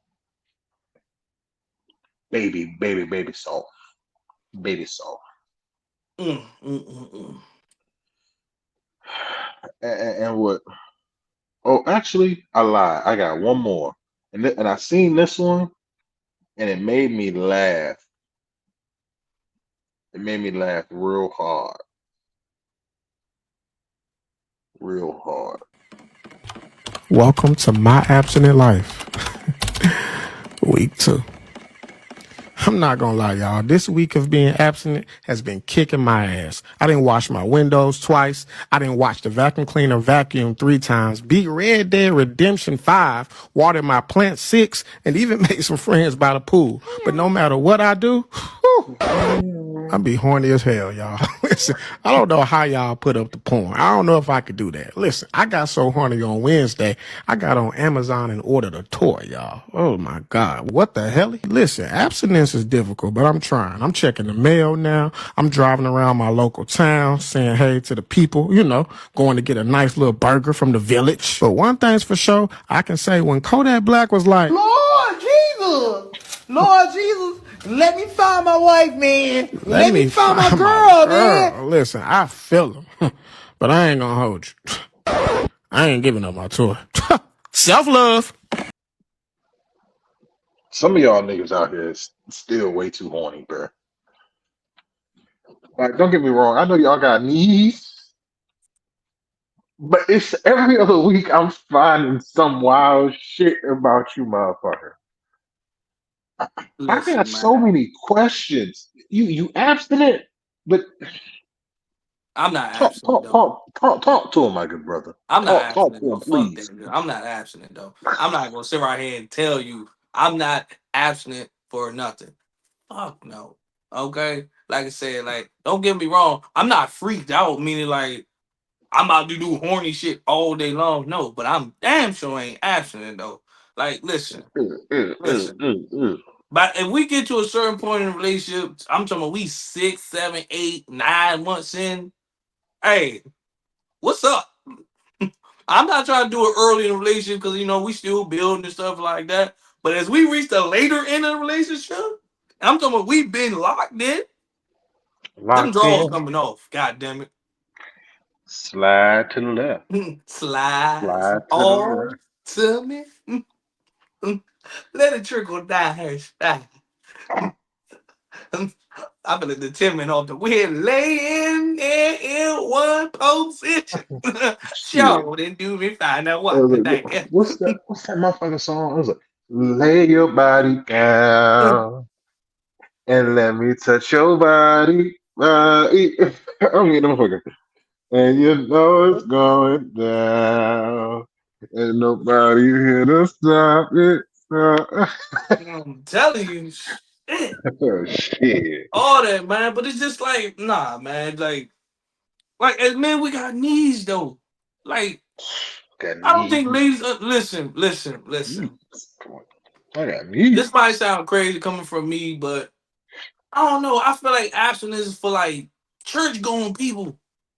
baby soft, baby soft. mm, mm, mm, mm. And what? Oh, actually, I lied. I got one more, and I seen this one, and it made me laugh. It made me laugh real hard, real hard. Welcome to my abstinent life. Week 2. I'm not gonna lie, y'all. This week of being abstinent has been kicking my ass. I didn't wash my windows twice. I didn't watch the vacuum cleaner vacuum 3 times. Beat Red Dead Redemption 5. Watered my plant 6. And even made some friends by the pool. But no matter what I do, whew, I be horny as hell, y'all. Listen, I don't know how y'all put up the porn. I don't know if I could do that. Listen, I got so horny on Wednesday, I got on Amazon and ordered a toy, y'all. Oh my God. What the hell? Listen, abstinence is difficult, but I'm trying. I'm checking the mail now. I'm driving around my local town, saying hey to the people, going to get a nice little burger from the village. But one thing's for sure, I can say when Kodak Black was like, Lord Jesus! Lord Jesus! Let me find my wife, man. let Let me me find my find my girl, man. girl. Listen, I feel him, but I ain't gonna hold you. I ain't giving up my toy. Self-love. Some of y'all niggas out here is still way too horny, bro. Like, don't get me wrong. I know y'all got needs, but it's every other week I'm finding some wild shit about you, motherfucker. I got Listen, so man. many questions. You abstinent, but I'm not talk abstinent talk though. talk talk talk to him, my good brother. I'm not Talk abstinent to though. him, Fuck please. that. I'm not abstinent though. I'm not gonna sit right here and tell you I'm not abstinent for nothing. Fuck no. Okay? Like I said, like, don't get me wrong. I'm not freaked out, meaning like I'm about to do horny shit all day long. No, but I'm damn sure ain't abstinent though. Like, listen, listen. Uh. But if we get to a certain point in a relationship, I'm talking about we 6, 7, 8, 9 months in. Hey, what's up? I'm not trying to do it early in a relationship because we still building and stuff like that. But as we reach the later end of the relationship, I'm talking about we've been locked in. Them Locked drawers in. coming off. God damn Slide to the left. it. Slides Slide to the all right. to me. Let it trickle down her spine. I've been determined on the we're laying there in one position. Shit. Sure didn't do me fine. Now I what was today? like, what's that motherfucking song? I was like, lay your body down and let me touch your body. I mean, motherfucker. And you know it's going down. And nobody here to stop it. I'm telling you, shit. Oh, shit. All that, man. But it's just like, nah, man. Like as men, we got needs though. Like, Got I don't think knees. ladies. Listen. I got knees. This might sound crazy coming from me, but I don't know. I feel like abstinence is for like church going people,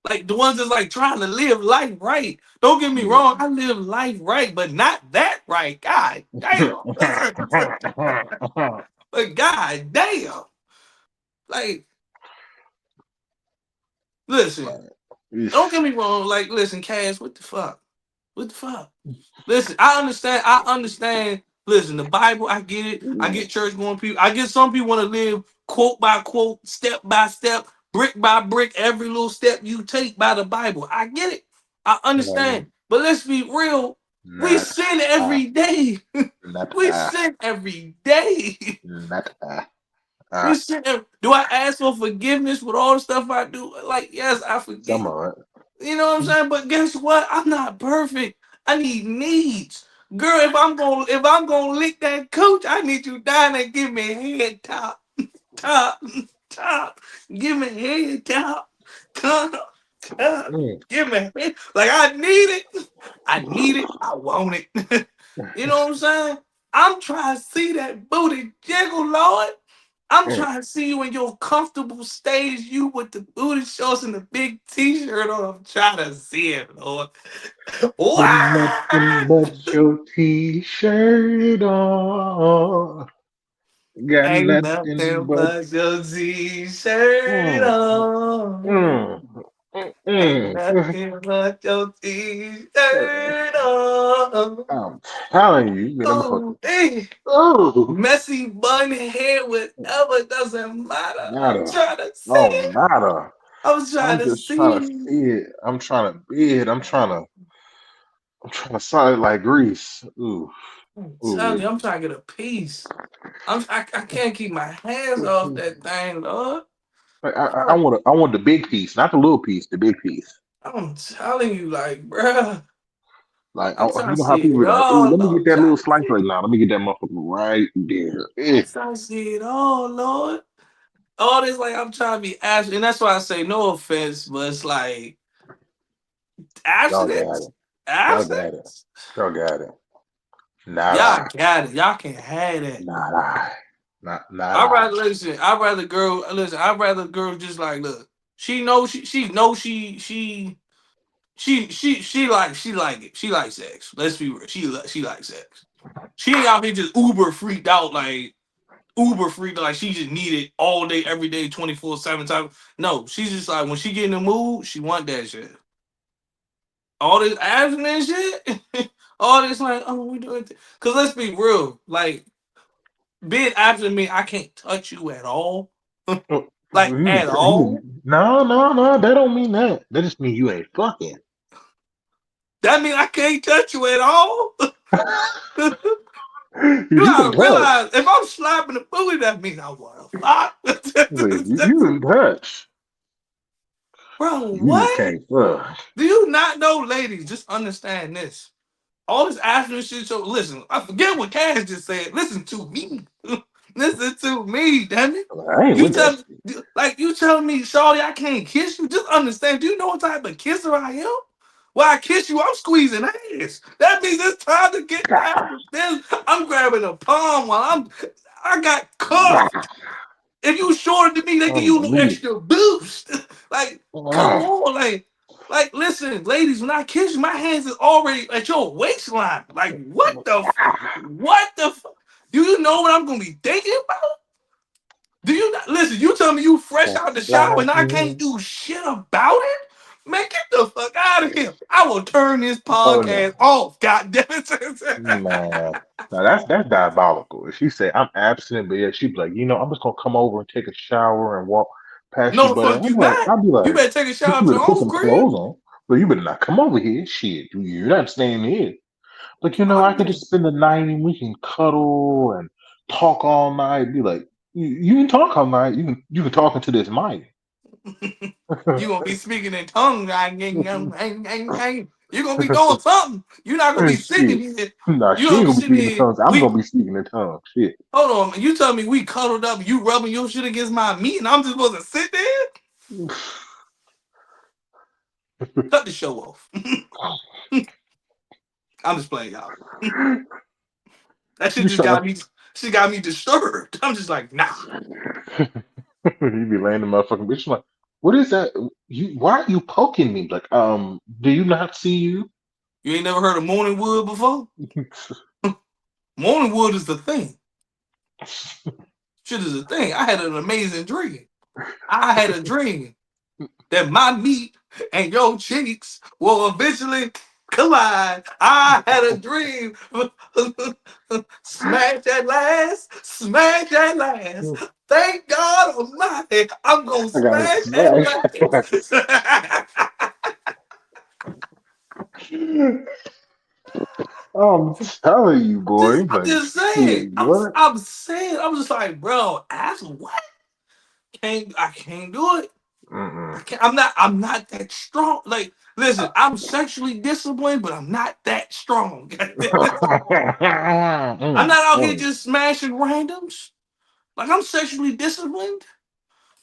like the ones that's like trying to live life right. Don't get me Yeah. wrong. I live life right, but not that right. God damn. But god damn. Like, listen. Don't get me wrong. Like, listen, Cass. What the fuck? What the fuck? Listen, I understand. I understand. Listen, the Bible, I get it. I get church going people. I get some people want to live quote by quote, step by step, brick by brick, every little step you take by the Bible. I get it. I No, understand. But let's be real. We not sin I. every day. Not We I. sin every day. Not I. We I. sin. Do I ask for forgiveness with all the stuff I do? Like, yes, I Some forgive. of You know what I'm saying? But guess what? I'm not perfect. I need needs. Girl, if I'm gonna lick that coach, I need you down there give me head top, top, top. Give me head top, top, top. it. Give me head. Like I need it. I need it. I want it. You know what I'm saying? I'm trying to see that booty jiggle, Lord. I'm Mm. trying to see you in your comfortable stage, you with the booty shorts and the big t-shirt on. I'm trying to see it, Lord. With Wow! nothing but your t-shirt on. Got Ain't nothing nothing but. but your t-shirt Mm, on. mm, mm, Ain't mm. nothing but your t-shirt on. I'm telling you, you gonna fucking. Oh, hey. Oh, Messy bun hair, whatever, doesn't matter. I'm nada. trying to see Oh, it. nada. I was trying I'm to just trying to see. see it. I'm trying to be it. I'm trying to solid like grease. Ooh, I'm telling ooh. you, I'm trying to get a piece. I can't keep my hands off that thing, Lord. I want I want the big piece, not the little piece, the big piece. I'm telling you, like, bruh, Like, I'm trying you to know how see people it be like, "Ooh, all, let me Lord. get I'm that little trying to slice see right it. now. Let me get that motherfucker right there." I'm trying to see it all, Lord. All this, like, I'm trying to be absent. And that's why I say no offense, but it's like, Y'all got abstinence? it. Y'all got it. Abstinence? Y'all got it. Not Y'all I. got it. Y'all can have it. Not I. Not I'd I. rather listen. I'd rather girl listen. I'd rather girl just like look. She knows she knows she like it. She likes sex. Let's be real. She likes sex. She ain't out here just uber freaked out like uber freaked like she just need it all day every day 24/7 time. No, she's just like when she get in the mood she want that shit. All this abstinence shit. All this like oh we doing because let's be real like being absent mean I can't touch you at all. Like at all. No, no, no. That don't mean that. That just mean you ain't fucking. That mean I can't touch you at all. You You can gotta touch. realize if I'm slapping the booty, that means I want to fuck. You can touch. Bro, You just what? can't fuck. Do you not know, ladies? Just understand this. All this after shit. So listen, I forget what Cash just said. Listen to me. Listen to me, damn it. I ain't You with that tell shit. like you telling me, Shawty, I can't kiss you. Just understand. Do you know what type of kisser I am? When I kiss you, I'm squeezing ass. That means it's time to get down to business. I'm grabbing a palm while I got cuffed. If you shorter than me, they give you a little Unbelievable. extra boost. Like, come on, listen, ladies, when I kiss you, my hands is already at your waistline. Like, what the do you know what I'm gonna be thinking about? Do you not listen? You tell me you fresh out the shower and I can't do shit about it? Man, get the fuck out of here. I will turn this Oh no. podcast off. God damn it. Man. Now that's diabolical. If she say I'm absent, but yeah, she'd be like, I'm just gonna come over and take a shower and walk past you. No, the But fuck I'm you like, not. I'll be You like, better take a but shower you at your better put own some crib. clothes on. But you better not come over here. Shit, you're not staying here. Like, I I'm could just spend the night and we can cuddle and talk all night. Be like, you can talk all night. You can talk into this mic. you gonna be speaking in tongues. You're gonna be doing something. You're not gonna be sitting Shit. here. Nah, You she gonna ain't be gonna be sitting speaking in here. tongues. I'm We gonna be speaking in tongues. Shit. hold on, man. You tell me we cuddled up, you rubbing your shit against my meat, and I'm just supposed to sit there? Cut the show off. I'm just playing y'all. That shit You just trying got me. She got me disturbed. I'm just like, nah. you be laying the motherfucking bitch like, what is that? Why are you poking me? Like, do you not see you? You ain't never heard of morning wood before? Morning wood is the thing. Shit is a thing. I had an amazing dream. I had a dream that my meat and your cheeks will eventually collide. I had a dream. Smash that last, smash that last. Thank God Almighty, I'm gonna I got smash smashed. that last. I'm telling you, boy. I'm Like, just saying. shit, what? I'm saying. I'm just like, bro. Ask what? I can't do it. I Mm-mm. can't. I'm not that strong. Like, listen, I'm sexually disciplined, but I'm not that strong. I'm Mm, not out here mm. just smashing randoms. Like I'm sexually disciplined,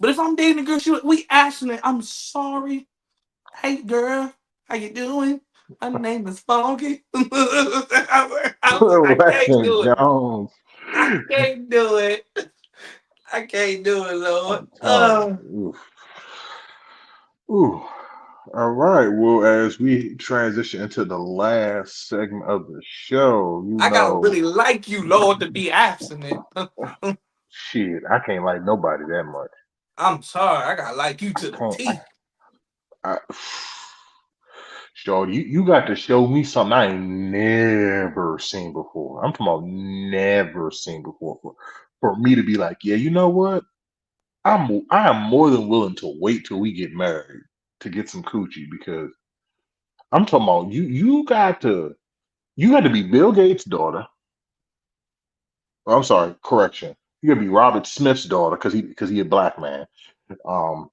but if I'm dating a girl, we asking it. I'm sorry. Hey girl, how you doing? My name is Funky. I can't Weston do it. Jones. I can't do it. I can't do it, Lord. I'm telling you. Ooh. Ooh. All right. Well, as we transition into the last segment of the show, I gotta really like you, Lord, to be abstinent. shit, I can't like nobody that much. I'm sorry, I gotta like you to the Can't, teeth. I, Shorty, you got to show me something I ain't never seen before. I'm talking about never seen before. For me to be like, yeah, you know what? I am more than willing to wait till we get married to get some coochie because I'm talking about you got to be Bill Gates' daughter. Oh, I'm sorry, correction. You got to be Robert Smith's daughter because he a black man. Um,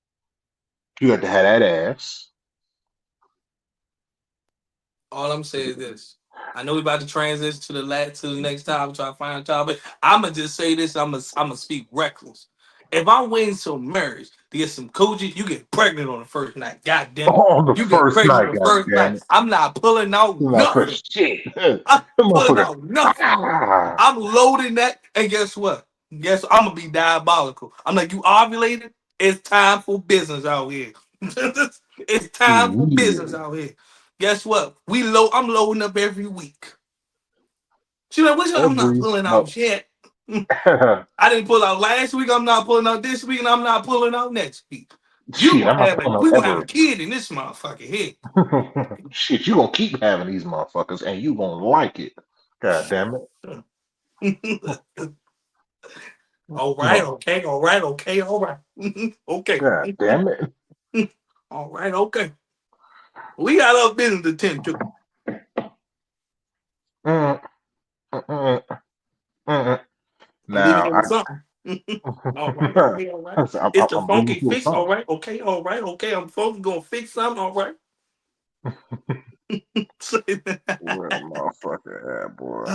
you got to have that ass. All I'm saying is this. I know we about to transition to the next topic, try to find a topic. I'ma just say this. I'ma speak reckless. If I'm waiting till marriage to get some coochie, you get pregnant on the first night. God damn it. On the You get first pregnant night, on the god first damn night. it. I'm not pulling out My nothing. first shit. That I'm pulling motherfucker. out nothing. Ah. I'm loading that, and guess what? Guess I'm gonna be diabolical. I'm like, you ovulated? It's time for business out here. It's time for business Immediately. out here. Guess what? I'm loading up every week. She's like, which I'm not Every pulling out month. shit. I didn't pull out last week. I'm not pulling out this week, and I'm not pulling out next week. You Shit, I'm gonna not have a pulling out we gonna have a ever. kid in this motherfucker here. Shit, you gonna keep having these motherfuckers and you gonna like it. God damn it. All right, Mother- okay, all right, okay, all right. Okay. God damn it. All right, okay. We got other business to tend to. Mm, mm, mm, mm. I'm leaving Now, here with something. All right, okay, all right. It's the I'm leaving funky you with fix. All something. right, okay, all right, okay. I'm funky gonna fix something. All right. Where the motherfucker at, boy?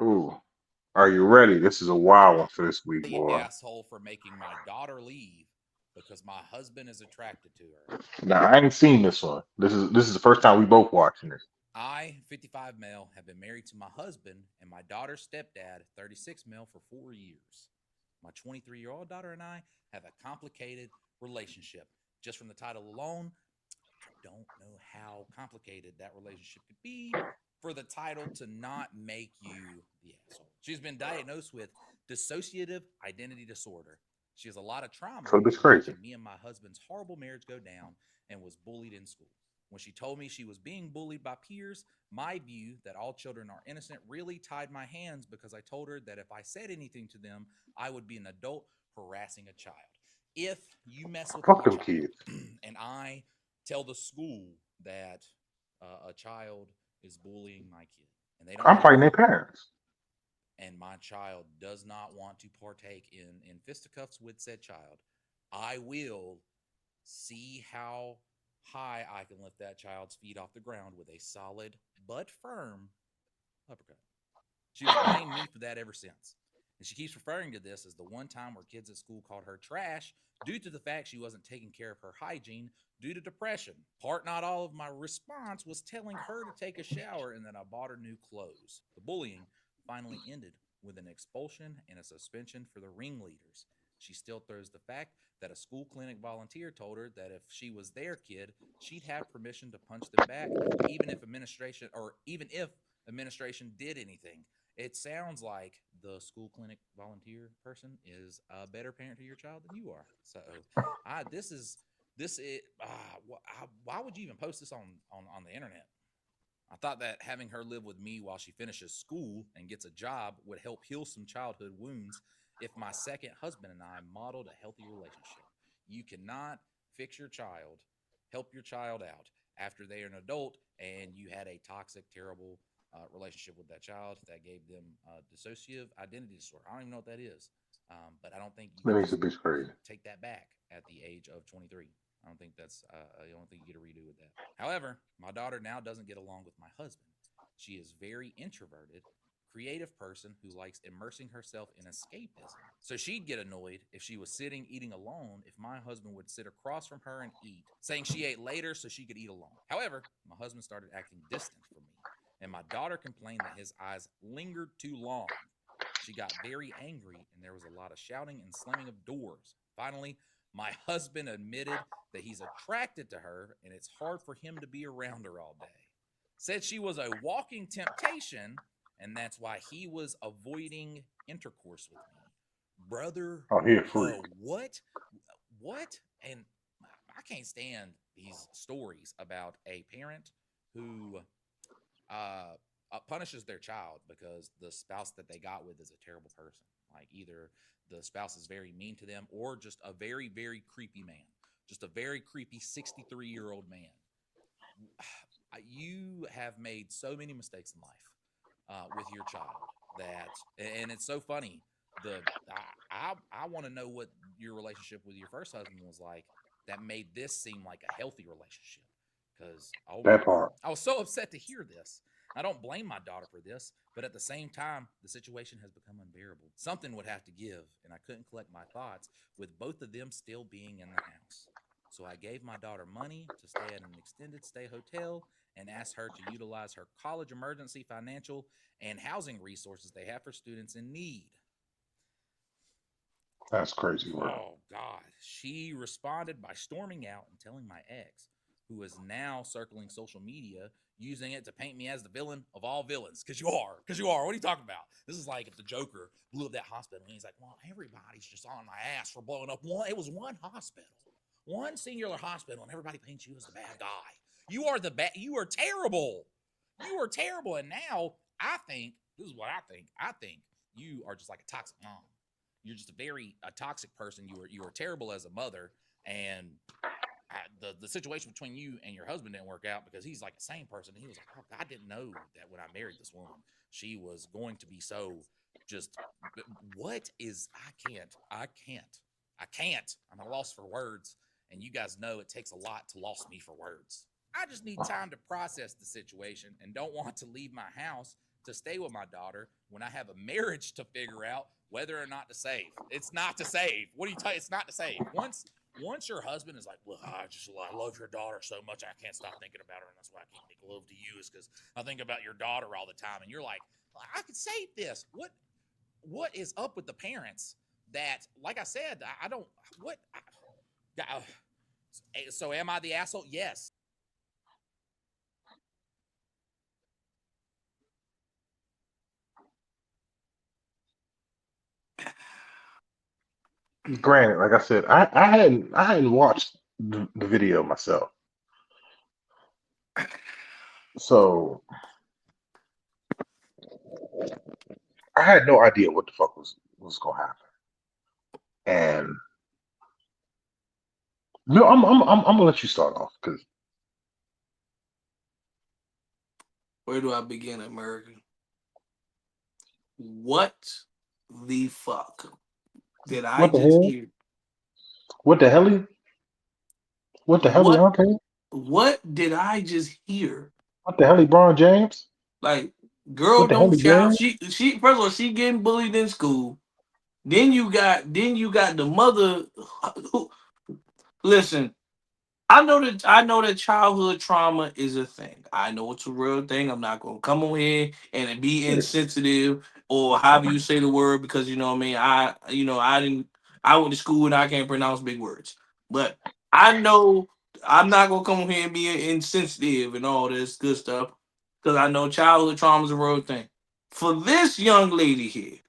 Ooh. Are you ready? This is a wild one for this week, boy. Asshole for making my daughter leave because my husband is attracted to her. Now I ain't seen this one. This is the first time we both watching this. I, 55 male, have been married to my husband and my daughter's stepdad, 36 male, for 4 years. My 23-year-old daughter and I have a complicated relationship. Just from the title alone, I don't know how complicated that relationship could be for the title to not make you the asshole. She's been diagnosed with dissociative identity disorder. She has a lot of trauma So this from crazy. watching me and my husband's horrible marriage go down and was bullied in school. When she told me she was being bullied by peers, my view that all children are innocent really tied my hands because I told her that if I said anything to them, I would be an adult harassing a child. If you mess with my Fuck them child kids. and I tell the school that a child is bullying my kid and they don't I'm let it fighting their go, parents. and my child does not want to partake in fisticuffs with said child, I will see how high I can lift that child's feet off the ground with a solid but firm uppercut. She has blamed me for that ever since. And she keeps referring to this as the one time where kids at school called her trash due to the fact she wasn't taking care of her hygiene due to depression. Part not all of my response was telling her to take a shower and that I bought her new clothes. The bullying finally ended with an expulsion and a suspension for the ringleaders. She still throws the fact that a school clinic volunteer told her that if she was their kid, she'd have permission to punch them back, even if administration did anything. It sounds like the school clinic volunteer person is a better parent to your child than you are. So, why would you even post this on the internet? I thought that having her live with me while she finishes school and gets a job would help heal some childhood wounds if my second husband and I modeled a healthy relationship. You cannot fix your child, help your child out after they are an adult and you had a toxic, terrible relationship with that child that gave them dissociative identity disorder. I don't even know what that is, but I don't think you That can makes a just bitch crazy. take that back at the age of 23. I don't think that's. I don't think you get a redo with that. However, my daughter now doesn't get along with my husband. She is very introverted, creative person who likes immersing herself in escapism. So she'd get annoyed if she was sitting eating alone if my husband would sit across from her and eat, saying she ate later so she could eat alone. However, my husband started acting distant from me, and my daughter complained that his eyes lingered too long. She got very angry, and there was a lot of shouting and slamming of doors. Finally, my husband admitted that he's attracted to her, and it's hard for him to be around her all day. Said she was a walking temptation, and that's why he was avoiding intercourse with me. Brother, Oh, he a freak. what? What? And I can't stand these stories about a parent who uh, punishes their child because the spouse that they got with is a terrible person. Like either the spouse is very mean to them or just a very, very creepy man, just a very creepy 63-year-old man. You have made so many mistakes in life with your child that, and it's so funny. I want to know what your relationship with your first husband was like that made this seem like a healthy relationship. Because That part. I was so upset to hear this. I don't blame my daughter for this, but at the same time, the situation has become unbearable. Something would have to give, and I couldn't collect my thoughts with both of them still being in the house. So I gave my daughter money to stay at an extended stay hotel and asked her to utilize her college emergency financial and housing resources they have for students in need. That's crazy, bro. Oh, God. She responded by storming out and telling my ex, who is now circling social media, using it to paint me as the villain of all villains. Because you are. Because you are. What are you talking about? This is like if the Joker blew up that hospital and he's like, well, everybody's just on my ass for blowing up one. It was one hospital, one singular hospital, and everybody paints you as the bad guy. You are the bad. You are terrible. You are terrible. And now I think, this is what I think. I think you are just like a toxic mom. You're just a toxic person. You are terrible as a mother, and the situation between you and your husband didn't work out because he's like a sane person. And he was like, oh, I didn't know that when I married this woman, she was going to be so just. What is? I can't. I'm at a loss for words, and you guys know it takes a lot to lost me for words. I just need time to process the situation and don't want to leave my house to stay with my daughter when I have a marriage to figure out whether or not to save. It's not to save. What do you tell you? It's not to save. Once your husband is like, well, I love your daughter so much I can't stop thinking about her, and that's why I can't make love to you is because I think about your daughter all the time, and you're like, I could save this. What is up with the parents that, like I said, I don't what. So am I the asshole? Yes. Granted, like I said, I hadn't watched the video myself, so I had no idea what the fuck was gonna happen. And no, I'm gonna let you start off because Where do I begin, America? What the fuck did I what the just hell? hear? What the hell? What the hell, What Andre? what did I just hear? What the hell, LeBron James? Like, girl What the hell, don't shout. James? She first of all, she getting bullied in school. Then you got the mother who, listen, I know that childhood trauma is a thing. I know it's a real thing. I'm not gonna come on here and be Yeah. insensitive or however you say the word because you know what I mean. I went to school and I can't pronounce big words. But I know I'm not gonna come on here and be insensitive and all this good stuff because I know childhood trauma is a real thing. For this young lady here,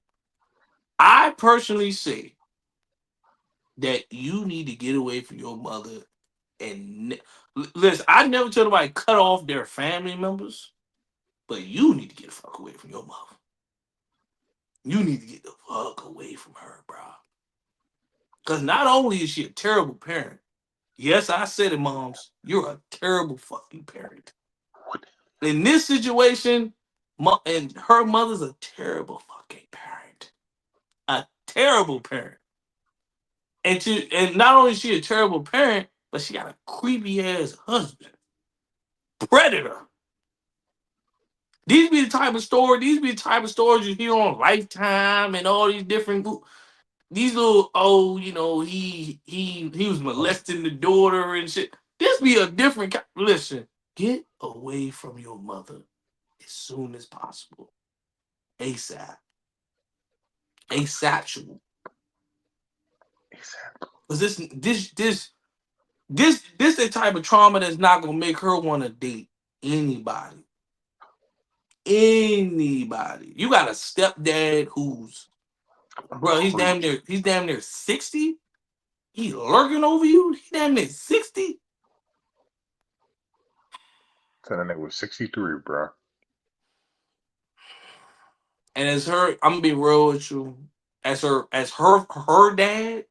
I personally say that you need to get away from your mother and listen. I never tell nobody cut off their family members, but you need to get the fuck away from your mother. You need to get the fuck away from her, bro. Because not only is she a terrible parent, yes, I said it, moms, you're a terrible fucking parent. In this situation, and her mother's a terrible fucking parent, a terrible parent. And not only is she a terrible parent, but she got a creepy ass husband, predator. These be the type of stories you hear on Lifetime and all these different these little he was molesting the daughter and shit. This be a different listen. Get away from your mother as soon as possible. ASAP. Asexual. Exactly. Cause this the type of trauma that's not gonna make her want to date anybody. Anybody. You got a stepdad who's bro, Preach. he's damn near 60. He's lurking over you. He damn near 60. So that nigga was 63, bro. And as her, I'm gonna be real with you. As her dad,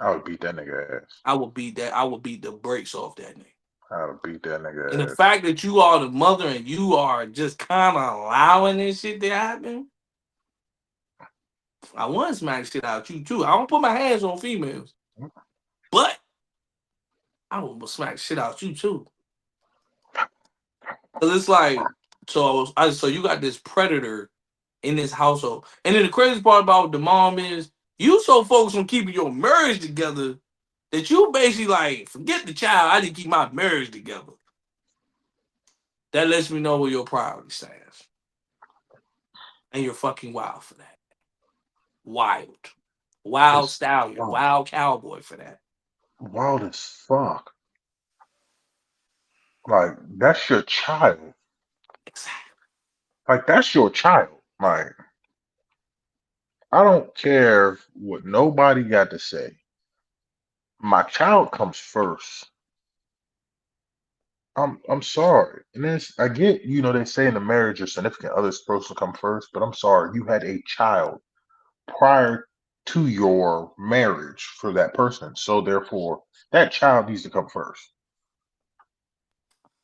I would beat that nigga ass. I would beat the brakes off that nigga. I would beat that And the nigga ass. fact that you are the mother and you are just kind of allowing this shit to happen, I want to smack shit out you too. I don't put my hands on females, but I will smack shit out you too. Cause it's like, so you got this predator in this household, and then the crazy part about the mom is you so focused on keeping your marriage together that you basically like forget the child. I need to keep my marriage together. That lets me know where your priority stands, and you're fucking wild for that. Wild, wild It's stallion, oh, wild cowboy for that. wild as fuck. Like, that's your child. Exactly. Like, that's your child. Like, I don't care what nobody got to say. My child comes first. I'm sorry. And this I get, they say in a marriage your significant other is supposed to come first, but I'm sorry, you had a child prior to your marriage for that person. So therefore, that child needs to come first.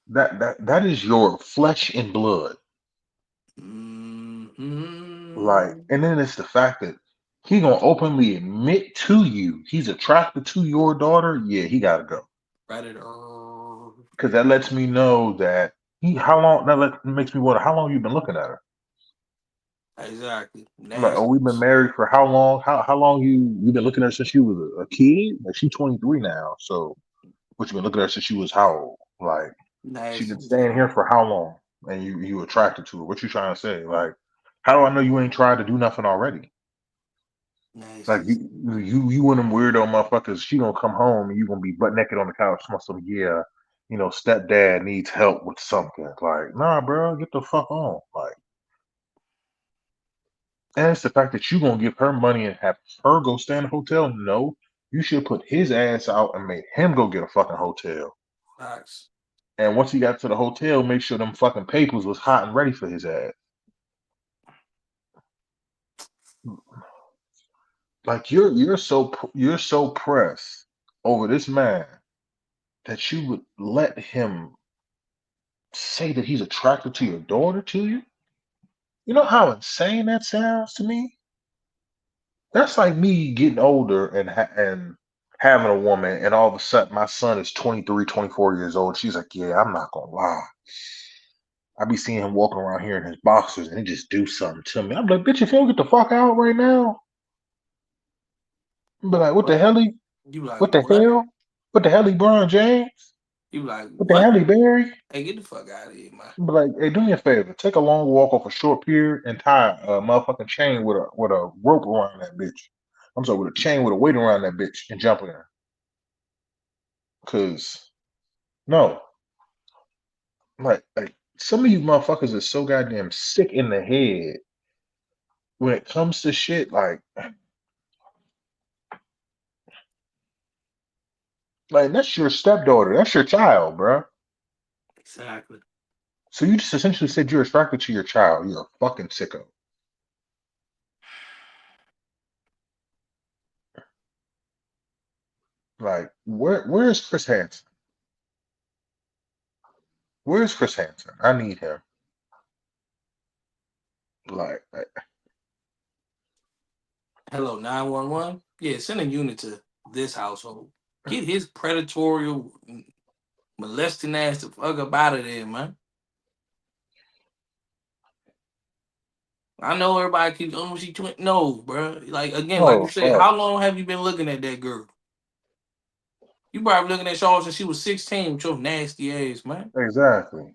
That is your flesh and blood. Like, Mm-hmm. and then it's the fact that he gonna openly admit to you he's attracted to your daughter. Yeah, he gotta go Predator. because that lets me know that he how long makes me wonder how long you been looking at her. Exactly. Like, oh, we've been Nastiness. married for how long? How long you been looking at her since you was a kid? Like she's 23 now, so what you been looking at her since she was how old? Like she been Nastiness. staying here for how long? And you attracted to her? What you trying to say? Like, how do I know you ain't tried to do nothing already? Like Nastiness. you one of them weirdo motherfuckers. She gonna come home and you gonna be butt naked on the couch. Some yeah, stepdad needs help with something. Like, nah, bro, get the fuck on. Like, and it's the fact that you gonna give her money and have her go stay in a hotel. No, you should put his ass out and make him go get a fucking hotel. Facts. And once he got to the hotel, make sure them fucking papers was hot and ready for his ass. Like you're so pressed over this man that you would let him say that he's attracted to your daughter to you? You know how insane that sounds to me? That's like me getting older and having a woman, and all of a sudden my son is 23, 24 years old. She's like, yeah, I'm not gonna lie. I be seeing him walking around here in his boxers and he just do something to me. I'm like, bitch, if you don't get the fuck out right now, I'm be like, what the What? hell he, You like what the what? hell? What the hell he Brian James? You like What the what? hell he Barry? Hey, get the fuck out of here, man. But like, hey, do me a favor. Take a long walk off a short pier and tie a motherfucking chain with a rope around that bitch. I'm sorry, with a chain with a weight around that bitch and jump in her. Cause no, like some of you motherfuckers are so goddamn sick in the head when it comes to shit. Like that's your stepdaughter. That's your child, bruh. Exactly. So you just essentially said you're attracted to your child. You're a fucking sicko. Like where's Chris Hansen? Where's Chris Hansen? I need him. Like Hello, 911. Yeah, send a unit to this household. Get his predatory molesting ass the fuck up out of there, man. I know everybody keeps, oh, she no, bro. Like again, like you oh said, fuck. how long have you been looking at that girl? You probably looking at Shaw since she was 16 with your nasty ass, man. Exactly.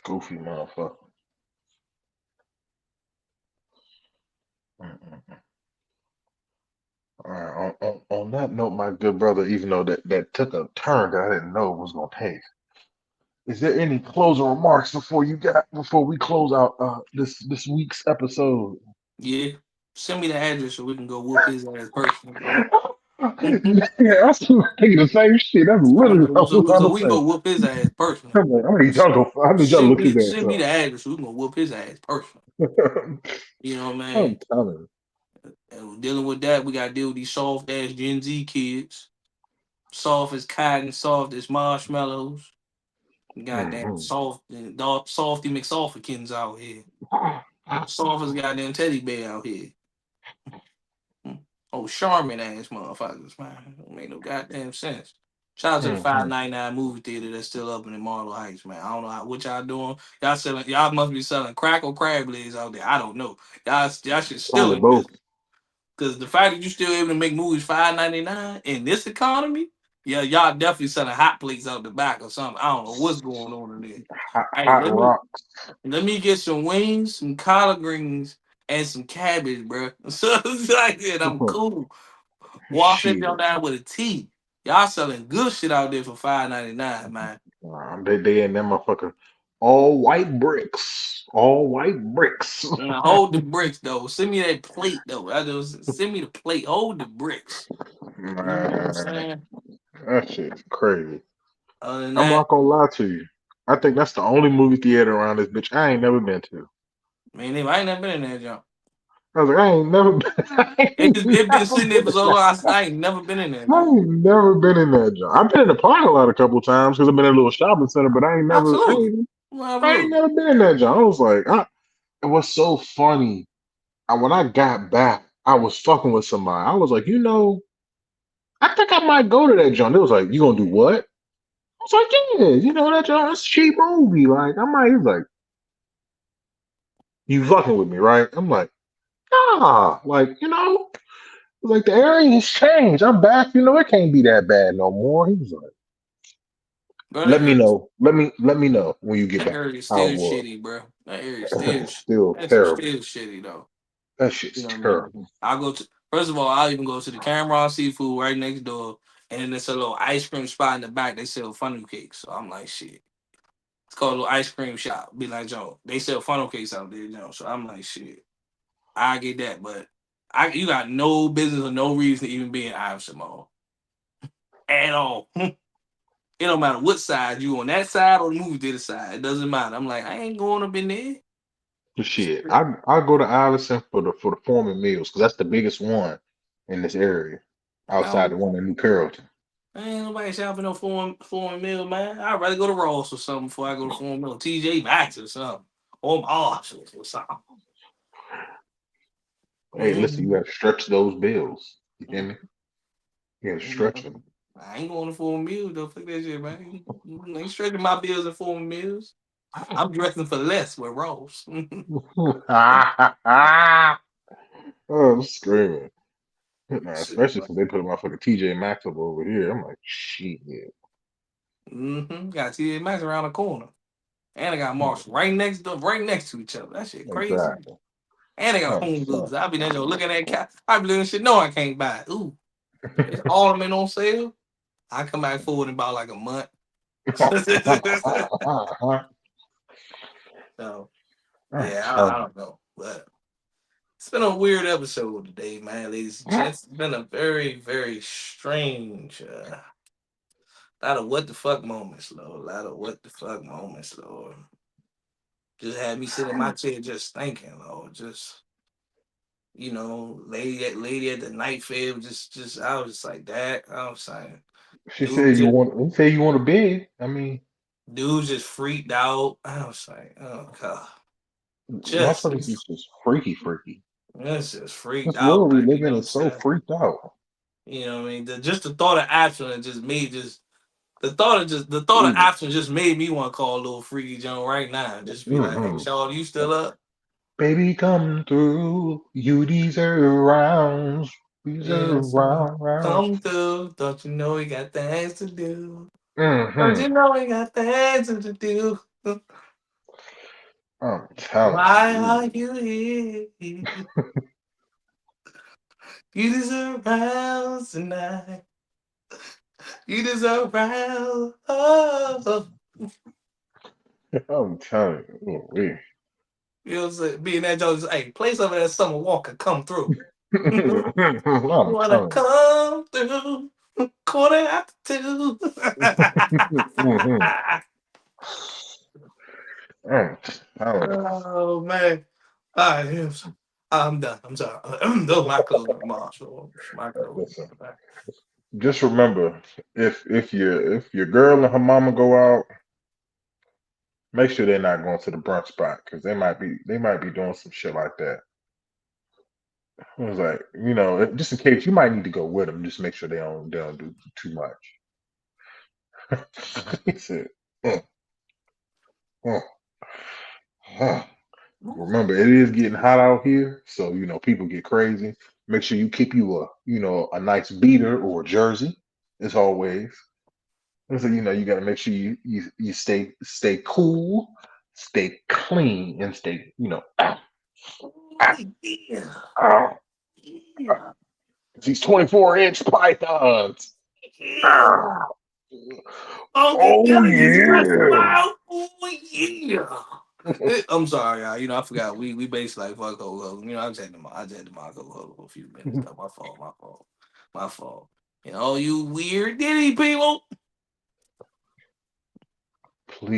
Goofy motherfucker. Mm-mm. All right. On that note, my good brother, even though that took a turn that I didn't know it was gonna take. Is there any closing remarks before we close out this week's episode? Yeah. Send me the address so we can go whoop his ass personally, bro. Yeah, I was thinking the same shit. That's literally what I was So about we to can go say. whoop his ass personally. I'm like, I need y'all to look his ass Send me up. the address so we can go whoop his ass personally. You know what I I'm mean? telling And dealing with that, we gotta deal with these soft ass Gen Z kids. Soft as cotton, soft as marshmallows. Goddamn you. soft and dog softy McSoftykins out here. Soft as goddamn teddy bear out here. Hmm. Oh, Charmin ass motherfuckers, man. Don't make no goddamn sense. Shout out to the Mhm. 599 movie theater that's still up in the Marlow Heights, man. I don't know what y'all doing. Y'all must be selling crack or crab legs out there. I don't know. Y'all should still Probably in business. both. Because the fact that you still able to make movies 5.99 in this economy, yeah, y'all definitely selling hot plates out the back or something. I don't know what's going on in there. Hey, Hot rock. let me get some wings, some collard greens, and some cabbage, bro. So it's like that. I'm cool. Wash that Shit. y'all down with a tea. Y'all selling good shit out there for 5.99, man. They in that motherfucker. All white bricks. All white bricks. Now hold the bricks though. Send me that plate though. I just send me the plate. Hold the bricks. You know what I'm Man, saying? that shit's crazy. Other than I'm that, not gonna lie to you. I think that's the only movie theater around this bitch I ain't never been to. man, I ain't never been in that jump. I was like, I ain't never been, I ain't It been never sitting there been for in so long. that. I ain't never been in that I jump. ain't never been in that joint. I've been in the parking lot a couple times because I've been in a little shopping center, but Absolutely. I ain't Absolutely. never been in that joint. I was like, it was so funny. When I got back, I was fucking with somebody. I was like, I think I might go to that joint. It was like, you gonna do what? I was like, yeah, that joint, that's a cheap movie. Like, I might. He was like, you fucking with me, right? I'm like, ah, like, like the area has changed. I'm back. It can't be that bad no more. He was like, Bro, let me know. Let me know when you get that back area is how still it was. shitty, bro. That area is It's still that's terrible. still shitty though. That You shit's know what I mean? terrible. I'll go to first of all, I'll even go to the Cameron Seafood right next door, and then there's a little ice cream spot in the back. They sell funnel cakes, so I'm like, shit. It's called a little ice cream shop. Be like, Joe, they sell funnel cakes out there, Joe. So I'm like, shit, I get that, but you got no business or no reason to even be in Iverson Mall at all. It don't matter what side you on that side or the movie theater side. It doesn't matter. I'm like, I ain't going up in there. But shit, I go to Iverson for the Foreman Mills because that's the biggest one in this area I outside the don't. one in New Carrollton. Ain't nobody shopping no foreign meal, man. I'd rather go to Ross or something before I go to foreign meal. TJ Maxx or something. Or Marshalls or something. Hey, listen, you Mm-hmm. gotta stretch those bills. You hear me? You gotta stretch them. I ain't going to foreign meals though. Fuck that shit, man. I ain't stretching my bills in foreign meals. I'm dressing for less with Ross. Oh, I'm screaming. Nah, Shit, especially bro. since they put my fucking TJ Maxx up over here. I'm like, shit. Mm-hmm. Got TJ Maxx around the corner. And I got Hmm, Marshall right next to each other. That shit crazy. exactly. And I got Oh, home fuck. goods. I'll be there looking at cat. I be looking shit. No, I can't buy it. Ooh, it's ornament on sale. I come back forward in about like a month. So I'm yeah, I telling don't know, but it's been a weird episode today, man, ladies and gents. It's been a very, very strange. Lot of what the fuck moments, Lord. A lot of what the fuck moments, Lord. Just had me sitting in my chair just thinking, Lord. Just lady at the night fair, just I was just like that. I was like, She dude, said you say you want a bed. I mean, dude just freaked out. I was like, oh god, just motherfuckers is just freaky. just freaked This out, world we man. live You know in what I'm is so saying? freaked out. You know what I mean? Just the thought of abstinence just made just the thought of Ooh. abstinence just made me want to call a little freaky Joan right now. Just be like, hey, Hmm. Shaw, you still up? Baby, come through. You deserve rounds. Deserve Yes, rounds. come through. Don't you know we got things to do? Don't Mm-hmm. you know we got things to do? I'm telling Why you. are you here? You deserve rounds tonight. You deserve rounds. Oh. I'm telling you. Ooh, wee. You know what I'm saying? Being that joke, just, hey, play some of that Summer Walker, come through. You I'm wanna telling come through? Quarter after two. you. I'm telling Oh man. All right, I'm done. I'm sorry. Those are my closing remarks. My you. closing Listen, remarks. just remember, if your girl and her mama go out, make sure they're not going to the brunch spot because they might be doing some shit like that. I was like, just in case you might need to go with them, just make sure they don't do too much. He said, "Uh, uh, uh." Remember, it is getting hot out here, so people get crazy. Make sure you keep you a nice beater or a jersey, as always. And so you got to make sure you stay cool, stay clean, and stay Oh ah, yeah. ah, Yeah. these 24-inch pythons. Yeah. Ah, Funky oh Delicate's yeah. Restaurant. Oh yeah. I'm sorry, y'all. I forgot we basically like fuck Coco. I just had to mock Coco for a few minutes though. My fault. My fault. My fault. You weird Diddy people.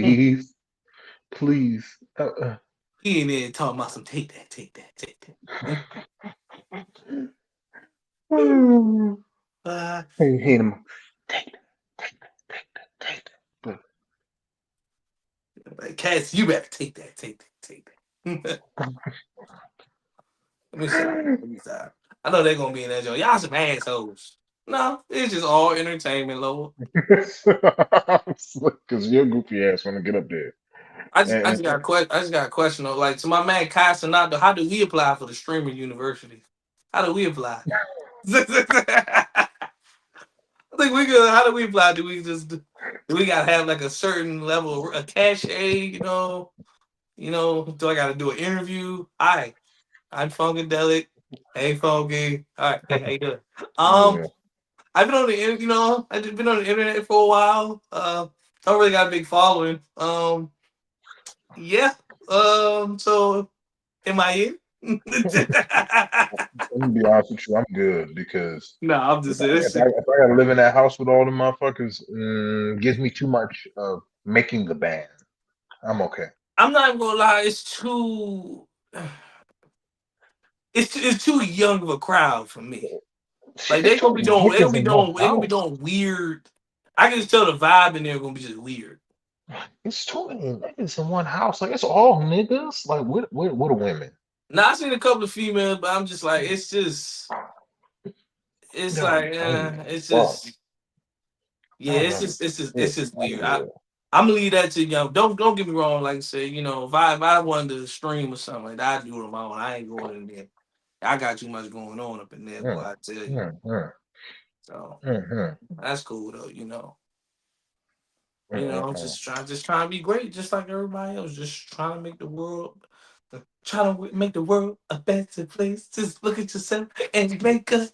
Mm. Please, please. He in there talking about some take that, take that, take that. Uh, Hey, hit him. Take that, take that, take that, take that. like, Cass, you better take that, take that, take that. Let me stop. Let me stop. I know they're gonna be in that joint. Y'all some assholes. No, it's just all entertainment, Lord. Because your goofy ass want to get up there. I And, just got a question. I just got a question though. Like to my man Kai Cenat, how do we apply for the streaming university? How do we apply? I think we could. How do we apply? Do we gotta have like a certain level of cachet? Do I gotta do an interview? Hi, I'm Funkadelic. Hey, Funky. All right. Hey, how you doing? Um, yeah. I've been on the I've just been on the internet for a while. Don't really got a big following. Yeah. So am I in? Let me be honest with you, I'm good because No, I'm if just I, saying. if I, if I gotta live in that house with all the motherfuckers, gives me too much of making the band. I'm okay. I'm not even gonna lie. It's too young of a crowd for me. Shit, Like it's too many niggas in one they gonna be house. doing weird. I can just tell the vibe in there gonna be just weird. It's too many niggas in one house. Like it's all niggas. Like what are women? Now I seen a couple of females, but I'm just like, it's No, like, I ain't it's fuck. just, I yeah, don't know. it's Yeah, just I'm weird. good. I'm gonna leave that to y'all. Don't get me wrong. Like I say, if I wanted to stream or something like that, I'd do it on my own. I ain't going in there. I got too much going on up in there, boy. Mm, I tell you. mm, mm, So mm, that's cool though. mm. Just trying to be great, just like everybody else. Just trying to make the world a better place. Just look at yourself and make a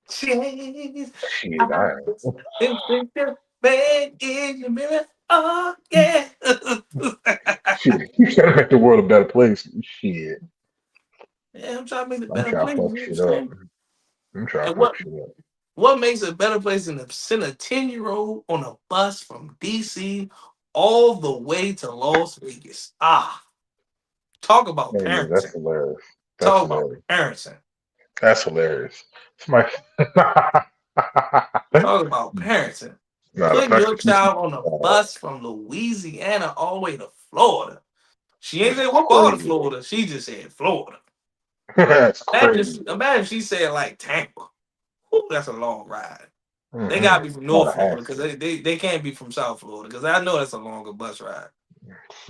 change. Shit, I Eyes and think the man in the mirror. Oh yeah. shit. You trying to make the world a better place. Shit. Yeah, I'm trying to make it a I'm better trying to place. You fuck know what I'm shit up. saying? I'm trying And to fuck shit up. what makes it a better place than to send a 10-year-old on a bus from DC all the way to Las Vegas? Talk about Oh yeah, that's parenting. hilarious. That's Talk about hilarious. parenting. That's hilarious. Somebody, Talk about parenting. nah, the Putting fact your that you child on a bus from Louisiana all the way to Florida. She ain't that's say what part of crazy. Florida. She just said Florida. That's crazy. Imagine if she said like Tampa. Ooh, that's a long ride. They gotta Mm-mm. be from North Florida because Tallahassee. they can't be from South Florida because I know that's a longer bus ride.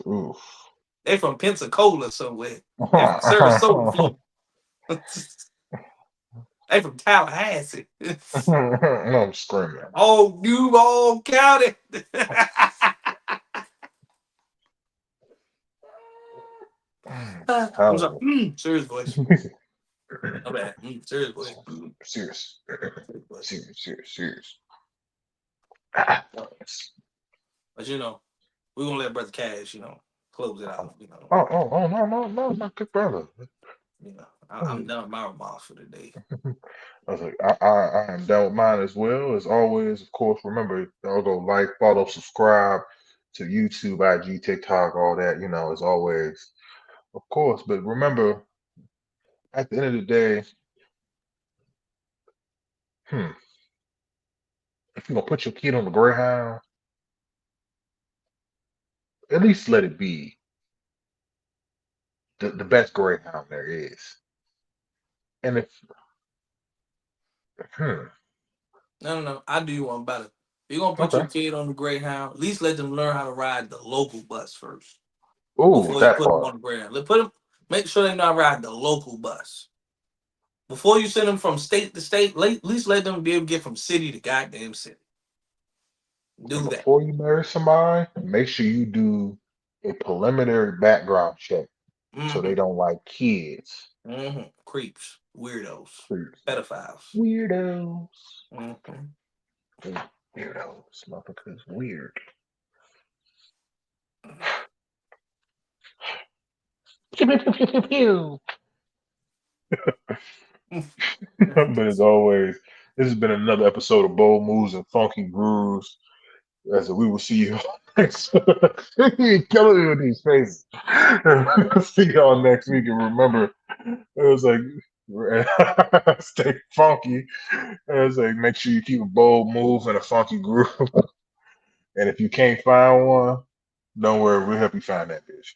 Oof. They from Pensacola somewhere. They from Sarasota, Florida. They from Tallahassee. No, I'm screaming. Oh, Duval County. I'm sorry. Hell, Serious voice. My bad. Serious voice. serious, Serious voice. serious. But we're gonna let Brother Cash, close it out. Oh, no, my good brother. I'm done with my remarks for today. I was like, I am down with mine as well. As always, of course, remember, y'all go like, follow, subscribe to YouTube, IG, TikTok, all that, as always, of course. But remember, at the end of the day, hmm, if you're gonna put your kid on the Greyhound, at least let it be the best Greyhound there is. And if, hmm, No. I do you one better. If you're gonna put your okay. kid on the Greyhound, at least let them learn how to ride the local bus first Oh, before you that put them part. on the Greyhound. Put them, make sure they know how to ride the local bus before you send them from state to state. At least let them be able to get from city to goddamn city. And Do that. before you marry somebody, make sure you do a preliminary background check so they Mm-hmm. don't like kids. Creeps, weirdos, Creeps. pedophiles. Weirdos. Mm-hmm. Weirdos. Motherfuckers weird. Pew, pew, pew, pew, pew, pew. But as always, this has been another episode of Bold Moves and Funky Grooves. As we will see you next. He killing me with these faces. See y'all next week, and remember, it was like stay funky. It was like make sure you keep a bold move and a funky groove. And if you can't find one, don't worry, we'll help you find that bitch.